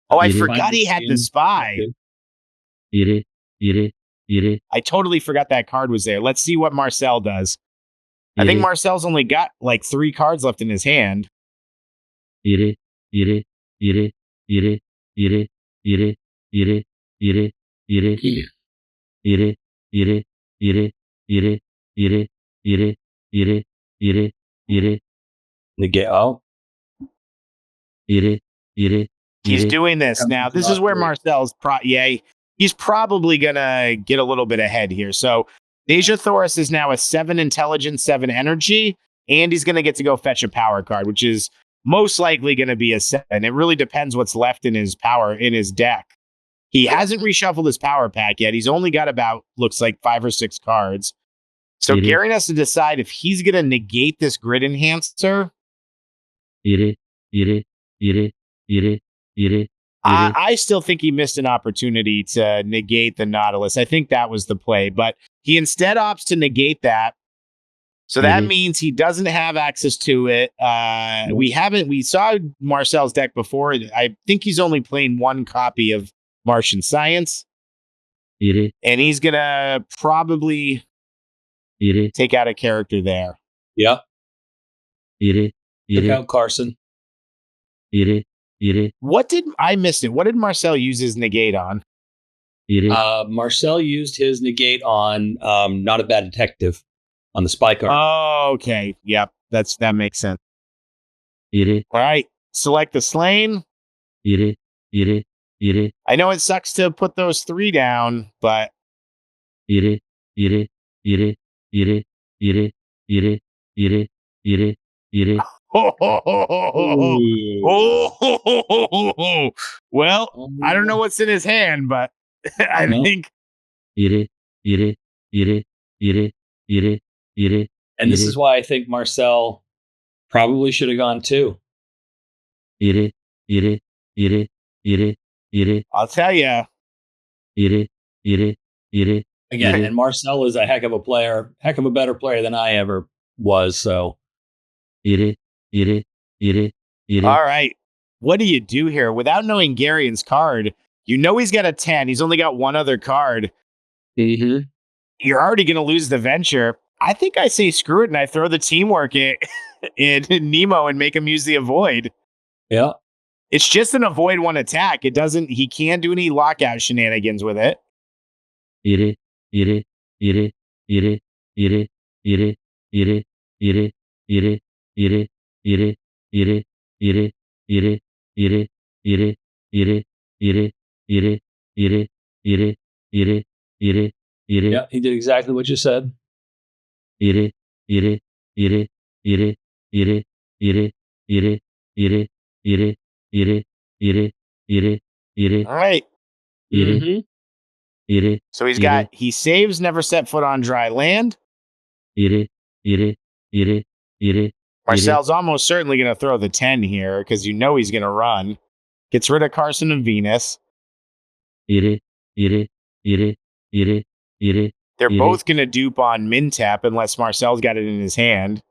Speaker 1: Oh, I forgot he had the spy. I totally forgot that card was there. Let's see what Marcel does. I think Marcel's only got like 3 cards left in his hand.
Speaker 2: Negate. Oh.
Speaker 1: He's doing this now. This is where Marcel's he's probably gonna get a little bit ahead here. So Deja Thoris is now a 7 intelligence, 7 energy, and he's gonna get to go fetch a power card, which is most likely gonna be a 7. It really depends what's left in his deck. He hasn't reshuffled his power pack yet. He's only got about, looks like 5 or 6 cards. So Gary has to decide if he's gonna negate this grid enhancer. I still think he missed an opportunity to negate the Nautilus. I think that was the play, but he instead opts to negate that. So that means he doesn't have access to it. We saw Marcel's deck before. I think he's only playing 1 copy of Martian Science. And he's going to probably take out a character there.
Speaker 2: Yep. Took out Carson.
Speaker 1: What did I miss it? What did Marcel use his negate on?
Speaker 2: Marcel used his negate on Not a Bad Detective on the spy card.
Speaker 1: Oh, okay. Yep. That makes sense. All right. Select the slain. I know it sucks to put those 3 down, but well, I don't know what's in his hand, but I think.
Speaker 2: And this is why I think Marcel probably should have gone 2.
Speaker 1: I'll tell you.
Speaker 2: Again, and Marcel is a heck of a better player than I ever was. So.
Speaker 1: All right. What do you do here? Without knowing Garion's card, you know he's got a 10. He's only got 1 other card. You're already going to lose the venture. I think I say screw it and I throw the teamwork in Nemo and make him use the avoid.
Speaker 2: Yeah.
Speaker 1: It's just an avoid 1 attack. He can't do any lockout shenanigans with it.
Speaker 2: Yeah, he did exactly what you said.
Speaker 1: All right. So he saves, never set foot on dry land. Marcel's almost certainly going to throw the 10 here because you know he's going to run. Gets rid of Carson and Venus. They're both going to dupe on min tap unless Marcel's got it in his hand.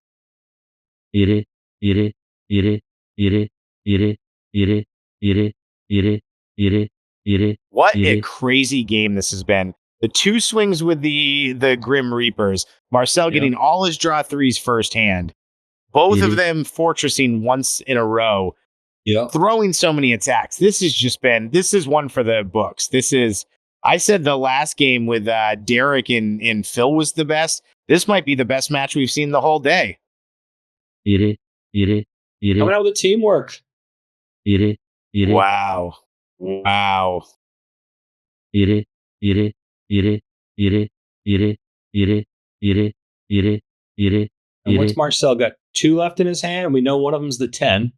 Speaker 1: What a crazy game this has been. The 2 swings with the Grim Reapers. Marcel getting all his draw 3s firsthand. Both of them fortressing once in a row.
Speaker 2: Yeah.
Speaker 1: throwing so many attacks. This is one for the books. I said the last game with Derek and Phil was the best. This might be the best match we've seen the whole day.
Speaker 2: Coming out with the teamwork.
Speaker 1: Wow. Wow.
Speaker 2: And what's Marcel got? 2 left in his hand, and we know one of them's the 10.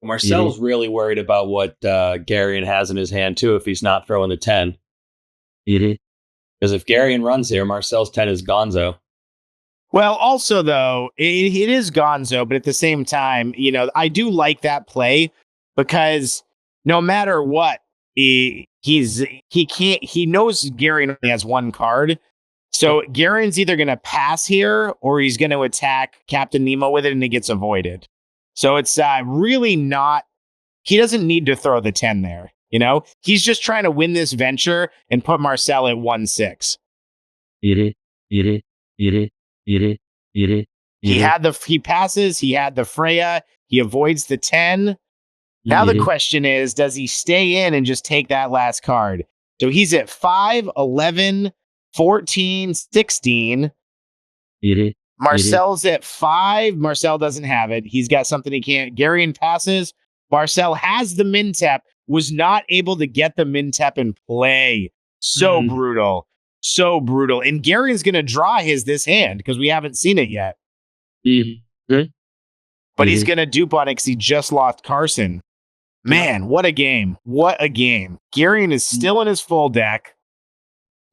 Speaker 2: Marcel's really worried about what Garion has in his hand too if he's not throwing the 10. Because if Garion runs here, Marcel's 10 is gonzo.
Speaker 1: Well, also though, it is gonzo, but at the same time, I do like that play because no matter what, he knows Garion only has one card. So Garion's either going to pass here or he's going to attack Captain Nemo with it and it gets avoided. So it's really not, he doesn't need to throw the 10 there. He's just trying to win this venture and put Marcel at 1-6. He passes, he had the Freya, he avoids the 10. Now the question is, does he stay in and just take that last card? So he's at 5, 11, 14, 16. Marcel's at 5. Marcel doesn't have it. He's got something he can't. Garion passes. Marcel has the min tap, was not able to get the min tap in play. So brutal. So brutal. And Garion's going to draw this hand because we haven't seen it yet. But he's going to dupe on it because he just lost Carson. Man, what a game. What a game. Garion is still in his full deck.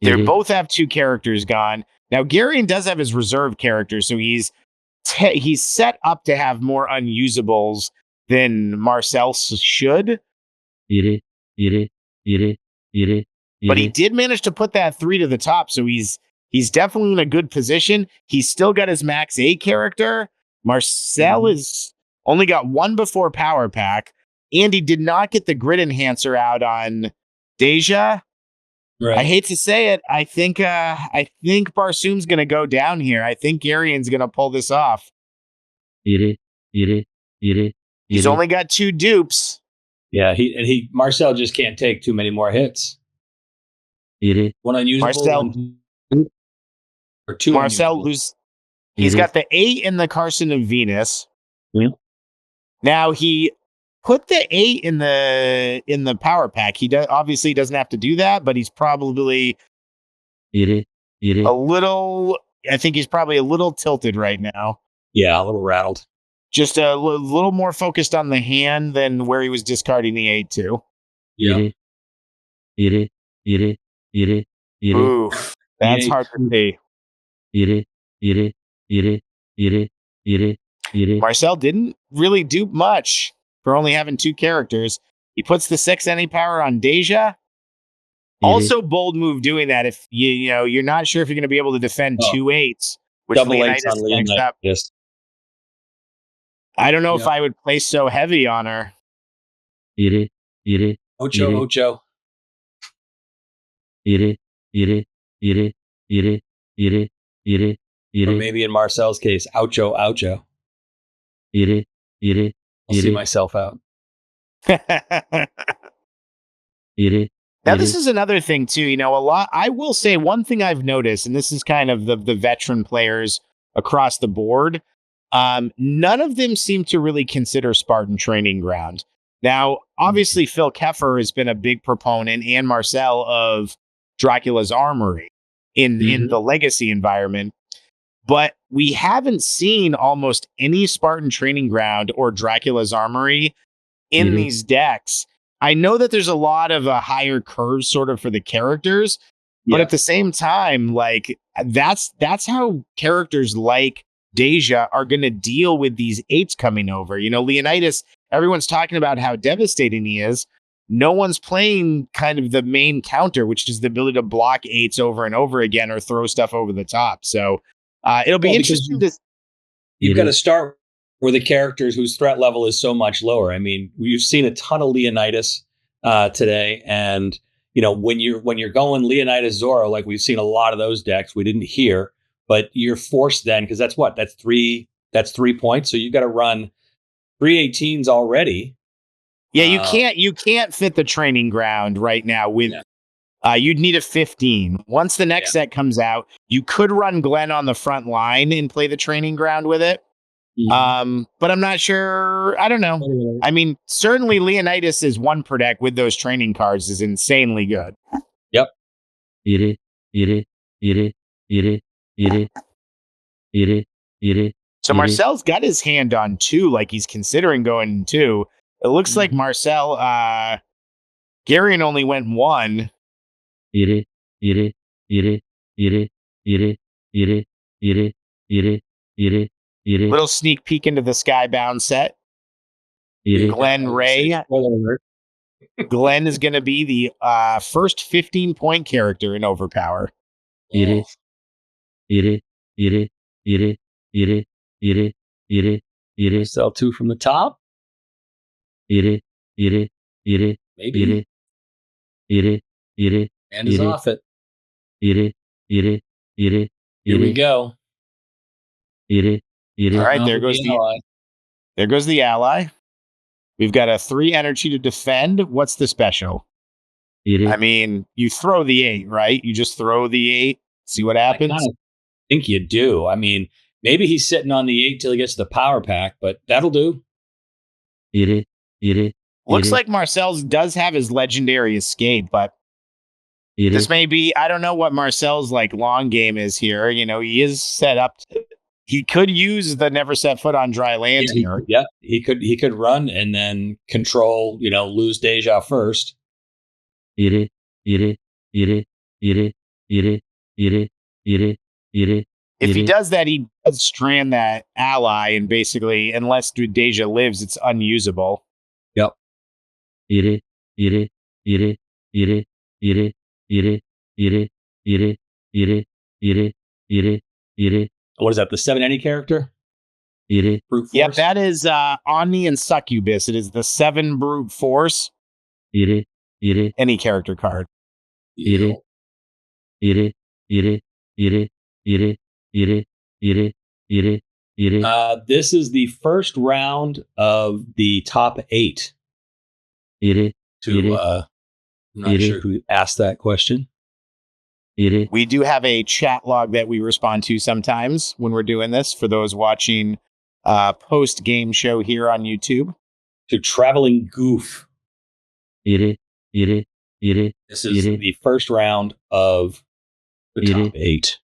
Speaker 1: They both have 2 characters gone. Now, Garion does have his reserve character, so he's set up to have more unusables than Marcel should. But he did manage to put that 3 to the top, so he's definitely in a good position. He's still got his max A character. Marcel is only got 1 before Power Pack, and he did not get the grid enhancer out on Deja. Right. I hate to say it. I think Barsoom's going to go down here. I think Garion's going to pull this off. He's only got 2 dupes.
Speaker 2: Yeah, Marcel just can't take too many more hits. One unusable, or 2.
Speaker 1: Marcel he's got the 8 in the Carson of Venus. Yeah. Now he put the 8 in the Power Pack. He obviously doesn't have to do that, but he's probably a little. I think he's probably a little tilted right now.
Speaker 2: Yeah, a little rattled.
Speaker 1: Just a little more focused on the hand than where he was discarding the 8 to.
Speaker 2: Yeah.
Speaker 1: Oof, that's hard to see. Marcel didn't really do much for only having 2 characters. He puts the 6 any power on Deja. Also, bold move doing that if you're not sure if you're going to be able to defend 2 8s, which Leonidas on next up.
Speaker 2: Yes.
Speaker 1: I don't know if I would place so heavy on her.
Speaker 2: Ocho. Or maybe in Marcel's case, oucho. I'll see myself out.
Speaker 1: Now, this is another thing, too. I will say one thing I've noticed, and this is kind of the veteran players across the board. None of them seem to really consider Spartan Training Ground. Now, obviously, Phil Keffer has been a big proponent, and Marcel, of Dracula's Armory in the Legacy environment. But we haven't seen almost any Spartan Training Ground or Dracula's Armory in these decks. I know that there's a lot of higher curves sort of for the characters, but at the same time, like that's how characters like Deja are going to deal with these 8s coming over. Leonidas, everyone's talking about how devastating he is. No one's playing kind of the main counter, which is the ability to block 8s over and over again or throw stuff over the top. So it'll be interesting to.
Speaker 2: You've got to start with the characters whose threat level is so much lower. I mean, we've seen a ton of Leonidas today, and when you're going Leonidas Zorro, like we've seen a lot of those decks. We didn't hear, but you're forced then because that's 3 points. So you got to run 3 18s already.
Speaker 1: Yeah, you can't fit the training ground right now with you'd need a 15. Once the next set comes out, you could run Glenn on the front line and play the training ground with it. But I'm not sure. I don't know. I mean, certainly Leonidas' one per deck with those training cards is insanely good.
Speaker 2: Yep.
Speaker 1: So Marcel's got his hand on 2, like he's considering going 2. It looks like Marcel, Garion only went 1. Little sneak peek into the Skybound set. Glenn Ray. Glenn is going to be the first 15-point character in Overpower.
Speaker 2: Sell 2 from the top. Maybe. And is off it. Here we go.
Speaker 1: All right, there goes the ally. We've got a 3 energy to defend. What's the special? I mean, you throw the 8, right? You just throw the 8, see what happens.
Speaker 2: I think you do. I mean, maybe he's sitting on the 8 till he gets to the power pack, but that'll do.
Speaker 1: Looks like Marcel's does have his legendary escape, but this may be, I don't know what Marcel's like long game is here. You know, he is set up. He could use the never set foot on dry land here.
Speaker 2: He could run and then control, lose Deja first.
Speaker 1: If he does that, he does strand that ally, and basically, unless Deja lives, it's unusable.
Speaker 2: Yep. What is that? The 7 any character?
Speaker 1: Brute force? Yep, that is Omni and Succubus. It is the 7 brute force. Any character card.
Speaker 2: This is the first round of the top 8. I'm not sure who asked that question.
Speaker 1: We do have a chat log that we respond to sometimes when we're doing this for those watching post-game show here on YouTube.
Speaker 2: To Traveling Goof. This is the first round of the top 8.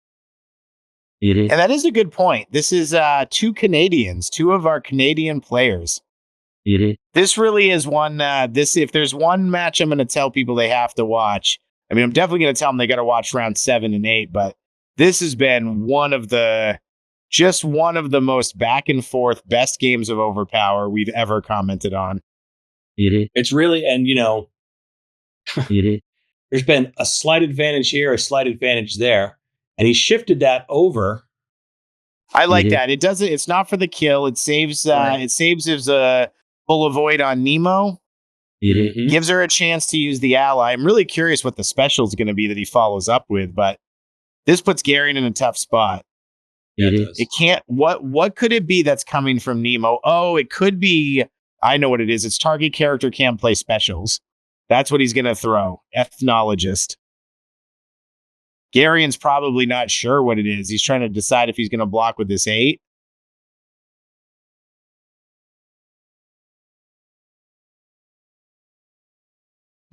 Speaker 1: And that is a good point. This is 2 Canadians, 2 of our Canadian players. This really is one. If there's one match I'm going to tell people they have to watch, I mean, I'm definitely going to tell them they got to watch round 7 and 8, but this has been one of the most back and forth best games of Overpower we've ever commented on.
Speaker 2: It's really, and there's been a slight advantage here, a slight advantage there, and he shifted that over.
Speaker 1: I like that. It doesn't. It's not for the kill. It saves. It saves his full avoid on Nemo. Gives her a chance to use the ally. I'm really curious what the special is going to be that he follows up with, but this puts Garion in a tough spot.
Speaker 2: Yeah, it does.
Speaker 1: It can't. What could it be that's coming from Nemo? Oh, it could be. I know what it is. It's target character can't play specials. That's what he's going to throw. Ethnologist. Garion's probably not sure what it is. He's trying to decide if he's going to block with this 8.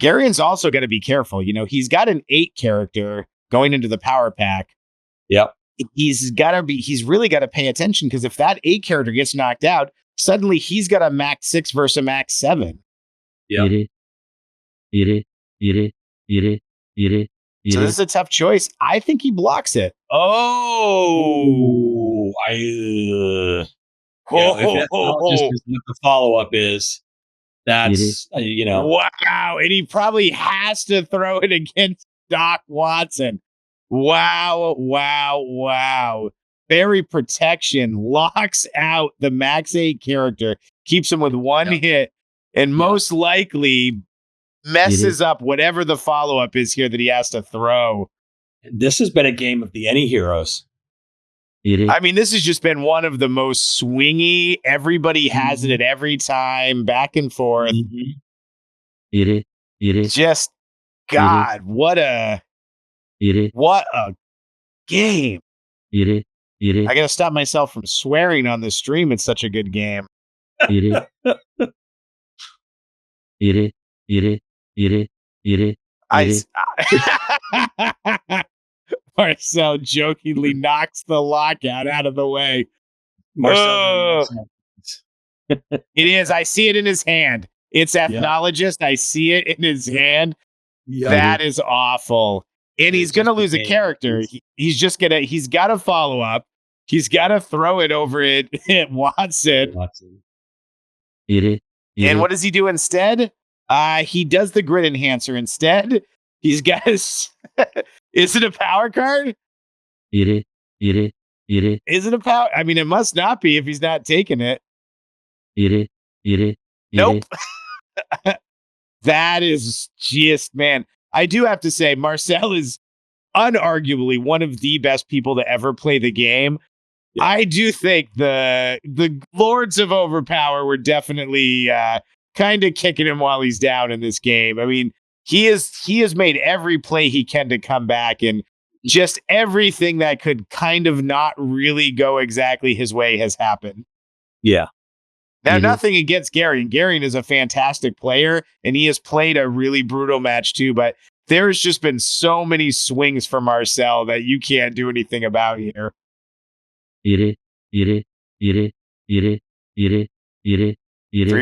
Speaker 1: Garion's also got to be careful. He's got an 8 character going into the power pack.
Speaker 2: Yep.
Speaker 1: He's really got to pay attention, because if that 8 character gets knocked out, suddenly he's got a max 6 versus a max 7.
Speaker 2: Yeah.
Speaker 1: So this is a tough choice. I think he blocks it.
Speaker 2: Oh, if the follow-up is, that's,
Speaker 1: Wow. And he probably has to throw it against Doc Watson. Wow. Fairy Protection locks out the max 8 character, keeps him with 1 hit, and most likely messes up whatever the follow-up is here that he has to throw.
Speaker 2: This has been a game of the any heroes.
Speaker 1: I mean, this has just been one of the most swingy. Everybody has it at every time, back and forth. Just God, what a game. I gotta stop myself from swearing on this stream. It's such a good game. Marcel jokingly knocks the lockout out of the way.
Speaker 2: Marcel.
Speaker 1: It is. I see it in his hand. It's ethnologist. I see it in his hand. That is awful. And he's going to lose a character. He's got to follow up. He's got to throw it over at Watson. And what does he do instead? He does the grid enhancer instead. He's got his. Is it a power card? Is it a power? I mean, it must not be if he's not taking it. Nope. That is just, man. I do have to say, Marcel is unarguably one of the best people to ever play the game. Yeah. I do think the Lords of Overpower were definitely kind of kicking him while he's down in this game. I mean, he has made every play he can to come back, and just everything that could kind of not really go exactly his way has happened.
Speaker 2: Yeah.
Speaker 1: Now, nothing against Gary. Gary is a fantastic player, and he has played a really brutal match too, but there's just been so many swings for Marcel that you can't do anything about here. 3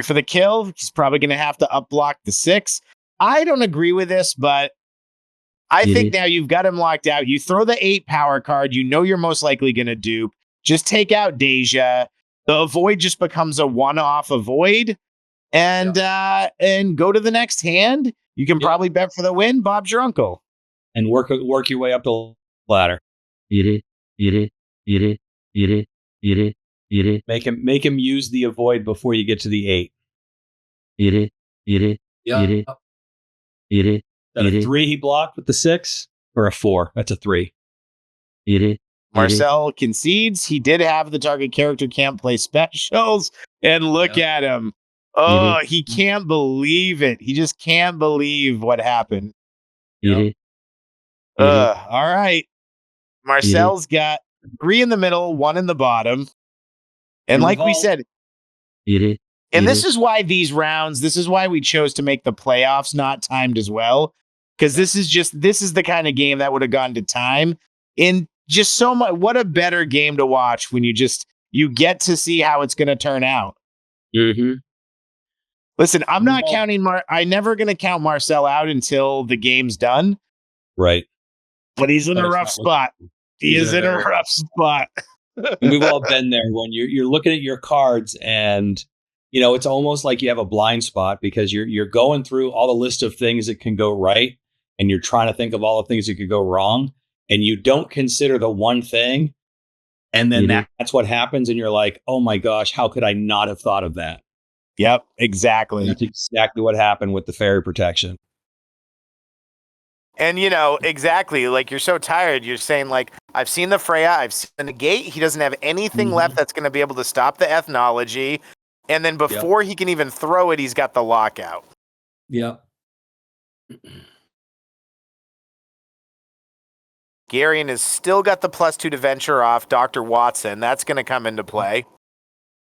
Speaker 1: for the kill. He's probably going to have to up block the 6. I don't agree with this, but I think now you've got him locked out. You throw the 8 power card. You know you're most likely going to dupe. Just take out Deja. The avoid just becomes a one-off avoid, and go to the next hand. You can probably bet for the win. Bob's your uncle,
Speaker 2: and work your way up the ladder. Make him use the avoid before you get to the 8. That a 3 he blocked with the 6 or a 4? That's a 3.
Speaker 1: Marcel concedes. He did have the target character can't play specials, and look at him. Oh, he can't believe it. He just can't believe what happened. All right. Marcel's got 3 in the middle, 1 in the bottom. And like we said, and this is why these rounds, this is why we chose to make the playoffs not timed as well. Because this is the kind of game that would have gone to time. And just so much, what a better game to watch when you get to see how it's going to turn out. Listen, I'm not counting I'm never going to count Marcel out until the game's done.
Speaker 2: Right.
Speaker 1: But he's in a rough spot. He is in a rough spot.
Speaker 2: We've all been there when you're looking at your cards, and it's almost like you have a blind spot because you're going through all the list of things that can go right, and you're trying to think of all the things that could go wrong, and you don't consider the one thing, and then that's what happens, and you're like, oh my gosh, how could I not have thought of that?
Speaker 1: Yep, exactly.
Speaker 2: That's exactly what happened with the fairy protection.
Speaker 1: And, exactly, like, you're so tired. You're saying, like, I've seen the Freya, I've seen the negate. He doesn't have anything left that's going to be able to stop the ethnology. And then before he can even throw it, he's got the lockout.
Speaker 2: Yep.
Speaker 1: Garion has still got the +2 to venture off Dr. Watson. That's going to come into play.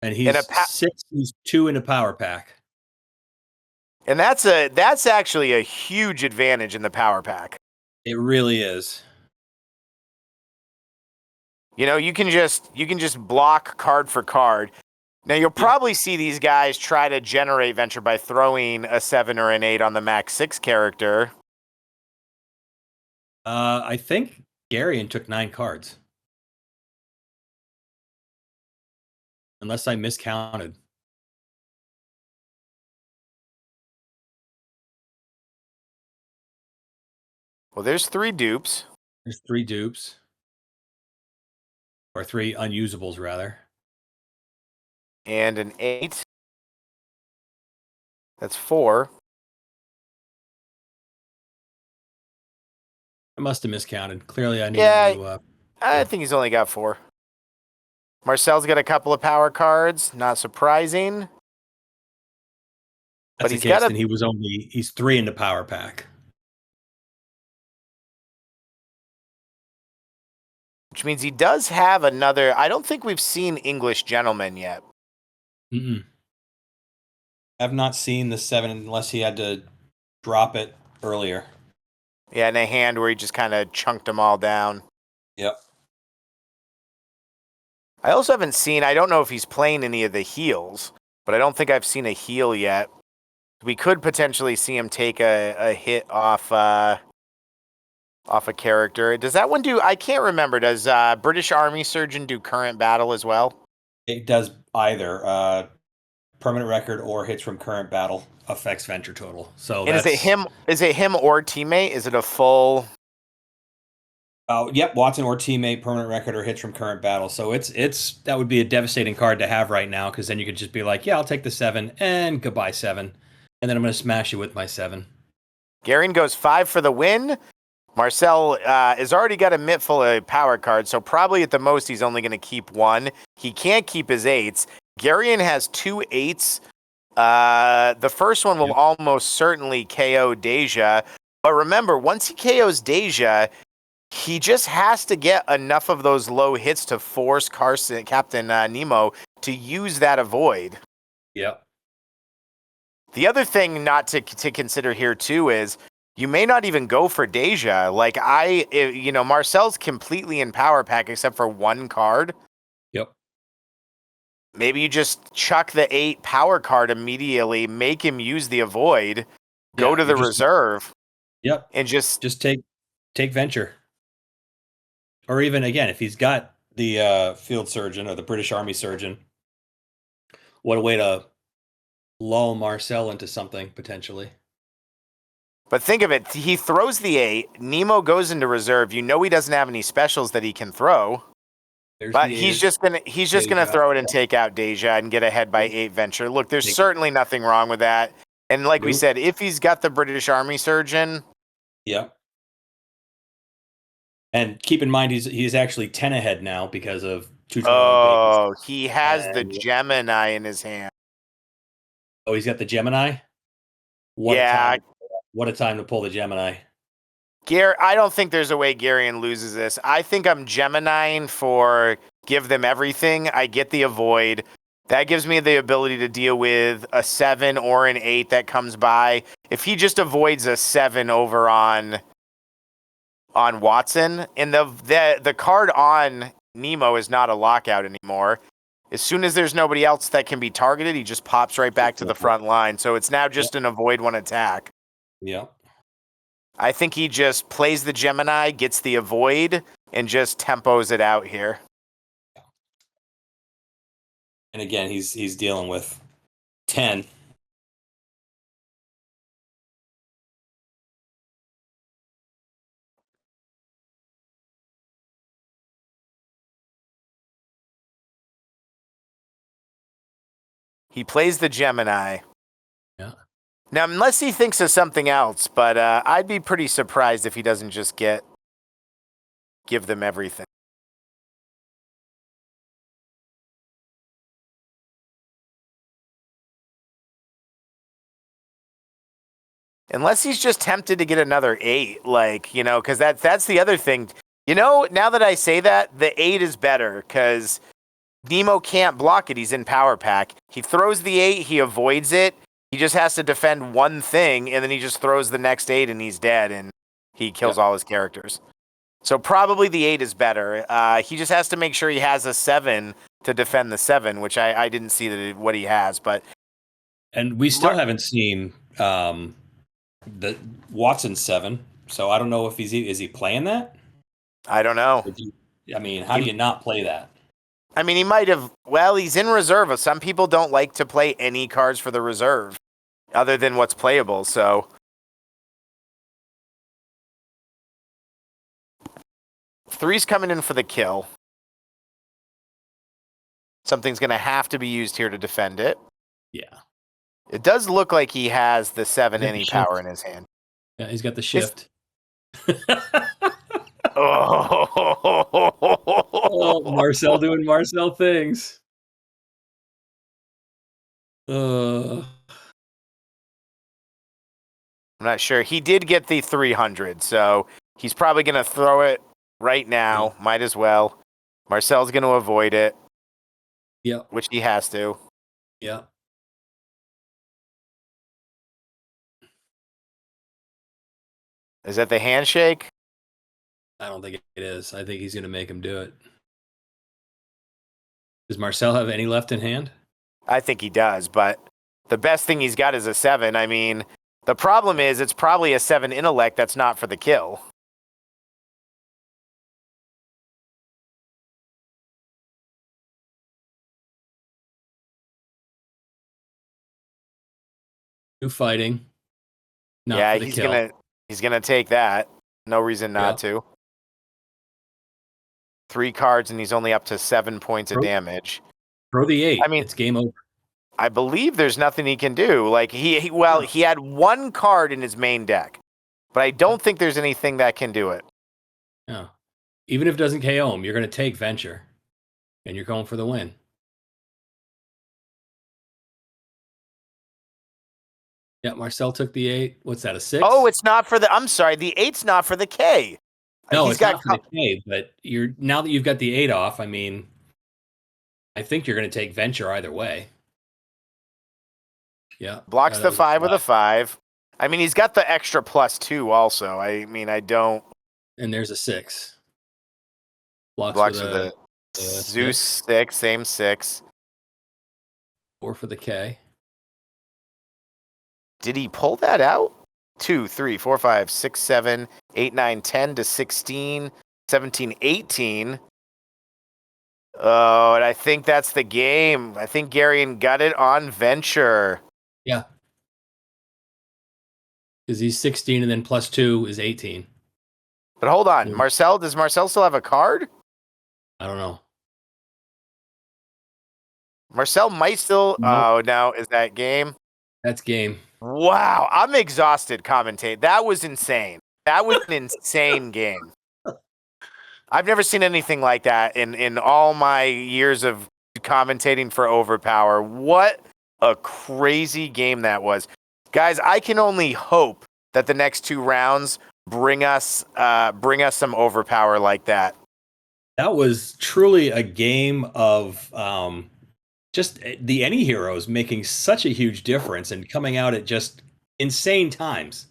Speaker 2: And he's 6, he's 2 in a power pack.
Speaker 1: And that's actually a huge advantage in the power pack.
Speaker 2: It really is.
Speaker 1: You can just block card for card. Now you'll probably see these guys try to generate venture by throwing a 7 or an 8 on the max 6 character.
Speaker 2: I think Garion took 9 cards. Unless I miscounted.
Speaker 1: Well, there's 3 dupes.
Speaker 2: There's 3 dupes. Or 3 unusables, rather.
Speaker 1: And an 8. That's 4.
Speaker 2: I must have miscounted. Clearly, I need to.
Speaker 1: I think he's only got 4. Marcel's got a couple of power cards. Not surprising.
Speaker 2: That's
Speaker 1: But
Speaker 2: the case, then he's 3 in the power pack.
Speaker 1: Which means he does have another. I don't think we've seen English Gentleman yet.
Speaker 2: Mm-mm. I've not seen the 7 unless he had to drop it earlier.
Speaker 1: Yeah, in a hand where he just kind of chunked them all down.
Speaker 2: Yep.
Speaker 1: I also haven't seen. I don't know if he's playing any of the heals, but I don't think I've seen a heal yet. We could potentially see him take a hit off a character. Does that one do? I can't remember. Does British Army Surgeon do current battle as well?
Speaker 2: It does either. Permanent record or hits from current battle affects venture total. So
Speaker 1: and is it him? Is it him or teammate? Is it a full?
Speaker 2: Oh, yep, Watson or teammate, permanent record or hits from current battle. So it's that would be a devastating card to have right now because then you could just be like, yeah, I'll take the 7 and goodbye 7, and then I'm going to smash you with my 7.
Speaker 1: Garion goes 5 for the win. Marcel has already got a mitt full of power cards, so probably at the most he's only going to keep 1. He can't keep his 8s. Garion has 2 8s. The first one will almost certainly KO Deja. But remember, once he KOs Deja, he just has to get enough of those low hits to force Captain Nemo to use that avoid.
Speaker 2: Yep.
Speaker 1: The other thing not to consider here too is you may not even go for Deja. Like Marcel's completely in power pack except for 1 card.
Speaker 2: Yep.
Speaker 1: Maybe you just chuck the 8 power card immediately, make him use the avoid, go to the reserve.
Speaker 2: Yep.
Speaker 1: And just
Speaker 2: take venture. Or even again, if he's got the field surgeon or the British Army surgeon, what a way to lull Marcel into something potentially.
Speaker 1: But think of it, he throws the 8, Nemo goes into reserve. You know he doesn't have any specials that he can throw. But he's just gonna throw it and take out Deja and get ahead by 8 venture. Look, there's certainly nothing wrong with that. And like we said, if he's got the British Army surgeon.
Speaker 2: Yeah. And keep in mind he's actually 10 ahead now because of 221.
Speaker 1: Oh, he has the Gemini in his hand.
Speaker 2: Oh, he's got the Gemini? What a time to pull the Gemini.
Speaker 1: I don't think there's a way Garion loses this. I think I'm Geminiing for give them everything. I get the avoid. That gives me the ability to deal with a 7 or an 8 that comes by. If he just avoids a 7 over on Watson, and the card on Nemo is not a lockout anymore. As soon as there's nobody else that can be targeted, he just pops right back to the front line. So it's now just an avoid 1 attack.
Speaker 2: Yeah.
Speaker 1: I think he just plays the Gemini, gets the avoid, and just tempos it out here.
Speaker 2: And again, he's dealing with 10.
Speaker 1: He plays the Gemini.
Speaker 2: Yeah.
Speaker 1: Now, unless he thinks of something else, but I'd be pretty surprised if he doesn't just give them everything. Unless he's just tempted to get another 8, because that's the other thing. Now that I say that, the 8 is better because Nemo can't block it. He's in power pack. He throws the 8, he avoids it. He just has to defend one thing, and then he just throws the next 8, and he's dead, and he kills all his characters. So probably the 8 is better. He just has to make sure he has a 7 to defend the 7, which I didn't see what he has.
Speaker 2: And we still haven't seen the Watson 7, so I don't know if is he playing that?
Speaker 1: I don't know.
Speaker 2: How do you not play that?
Speaker 1: I mean, he might have. Well, he's in reserve. Some people don't like to play any cards for the reserve other than what's playable, so. 3's coming in for the kill. Something's going to have to be used here to defend it.
Speaker 2: Yeah.
Speaker 1: It does look like he has the 7 any power in his hand.
Speaker 2: Yeah, he's got the shift. Oh, Marcel doing Marcel things.
Speaker 1: I'm not sure. He did get the 300, so he's probably going to throw it right now.
Speaker 2: Yeah.
Speaker 1: Might as well. Marcel's going to avoid it.
Speaker 2: Yeah.
Speaker 1: Which he has to.
Speaker 2: Yeah.
Speaker 1: Is that the handshake?
Speaker 2: I don't think it is. I think he's going to make him do it. Does Marcel have any left in hand?
Speaker 1: I think he does, but the best thing he's got is a 7. I mean, the problem is it's probably a 7 intellect that's not for the kill.
Speaker 2: Two fighting. Not
Speaker 1: Yeah,
Speaker 2: for the kill.
Speaker 1: he's gonna take that. No reason not to. 3 cards and he's only up to 7 points of damage.
Speaker 2: Throw the 8.
Speaker 1: I mean,
Speaker 2: it's game over.
Speaker 1: I believe there's nothing he can do. Like he had 1 card in his main deck, but I don't think there's anything that can do it.
Speaker 2: No. Even if it doesn't KO him, you're going to take Venture, and you're going for the win. Yeah, Marcel took the 8. What's that, a 6?
Speaker 1: Oh, it's not for the. I'm sorry, the 8's not for the K.
Speaker 2: No, it's not for the K. But now that you've got the 8 off, I mean, I think you're going to take Venture either way. Yeah,
Speaker 1: blocks the 5 with a 5. I mean, he's got the extra +2 also. I mean, I don't.
Speaker 2: And there's a 6.
Speaker 1: Blocks with a Zeus 6, same 6.
Speaker 2: 4 for the K.
Speaker 1: Did he pull that out? 2, 3, 4, 5, 6, 7, 8, 9, 10 to 16, 17, 18. Oh, and I think that's the game. I think Garion got it on Venture.
Speaker 2: Yeah. Because he's 16 and then +2 is 18.
Speaker 1: But hold on. Does Marcel still have a card?
Speaker 2: I don't know.
Speaker 1: Marcel might still.
Speaker 2: Nope.
Speaker 1: Oh, no. Is that game?
Speaker 2: That's game.
Speaker 1: Wow. I'm exhausted, commentate. That was insane. That was an insane game. I've never seen anything like that in all my years of commentating for Overpower. What a crazy game that was. Guys, I can only hope that the next 2 rounds bring us some Overpower like that.
Speaker 2: That was truly a game of just the any heroes making such a huge difference and coming out at just insane times.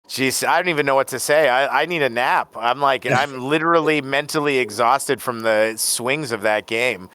Speaker 1: Jeez, I don't even know what to say. I need a nap. I'm literally mentally exhausted from the swings of that game.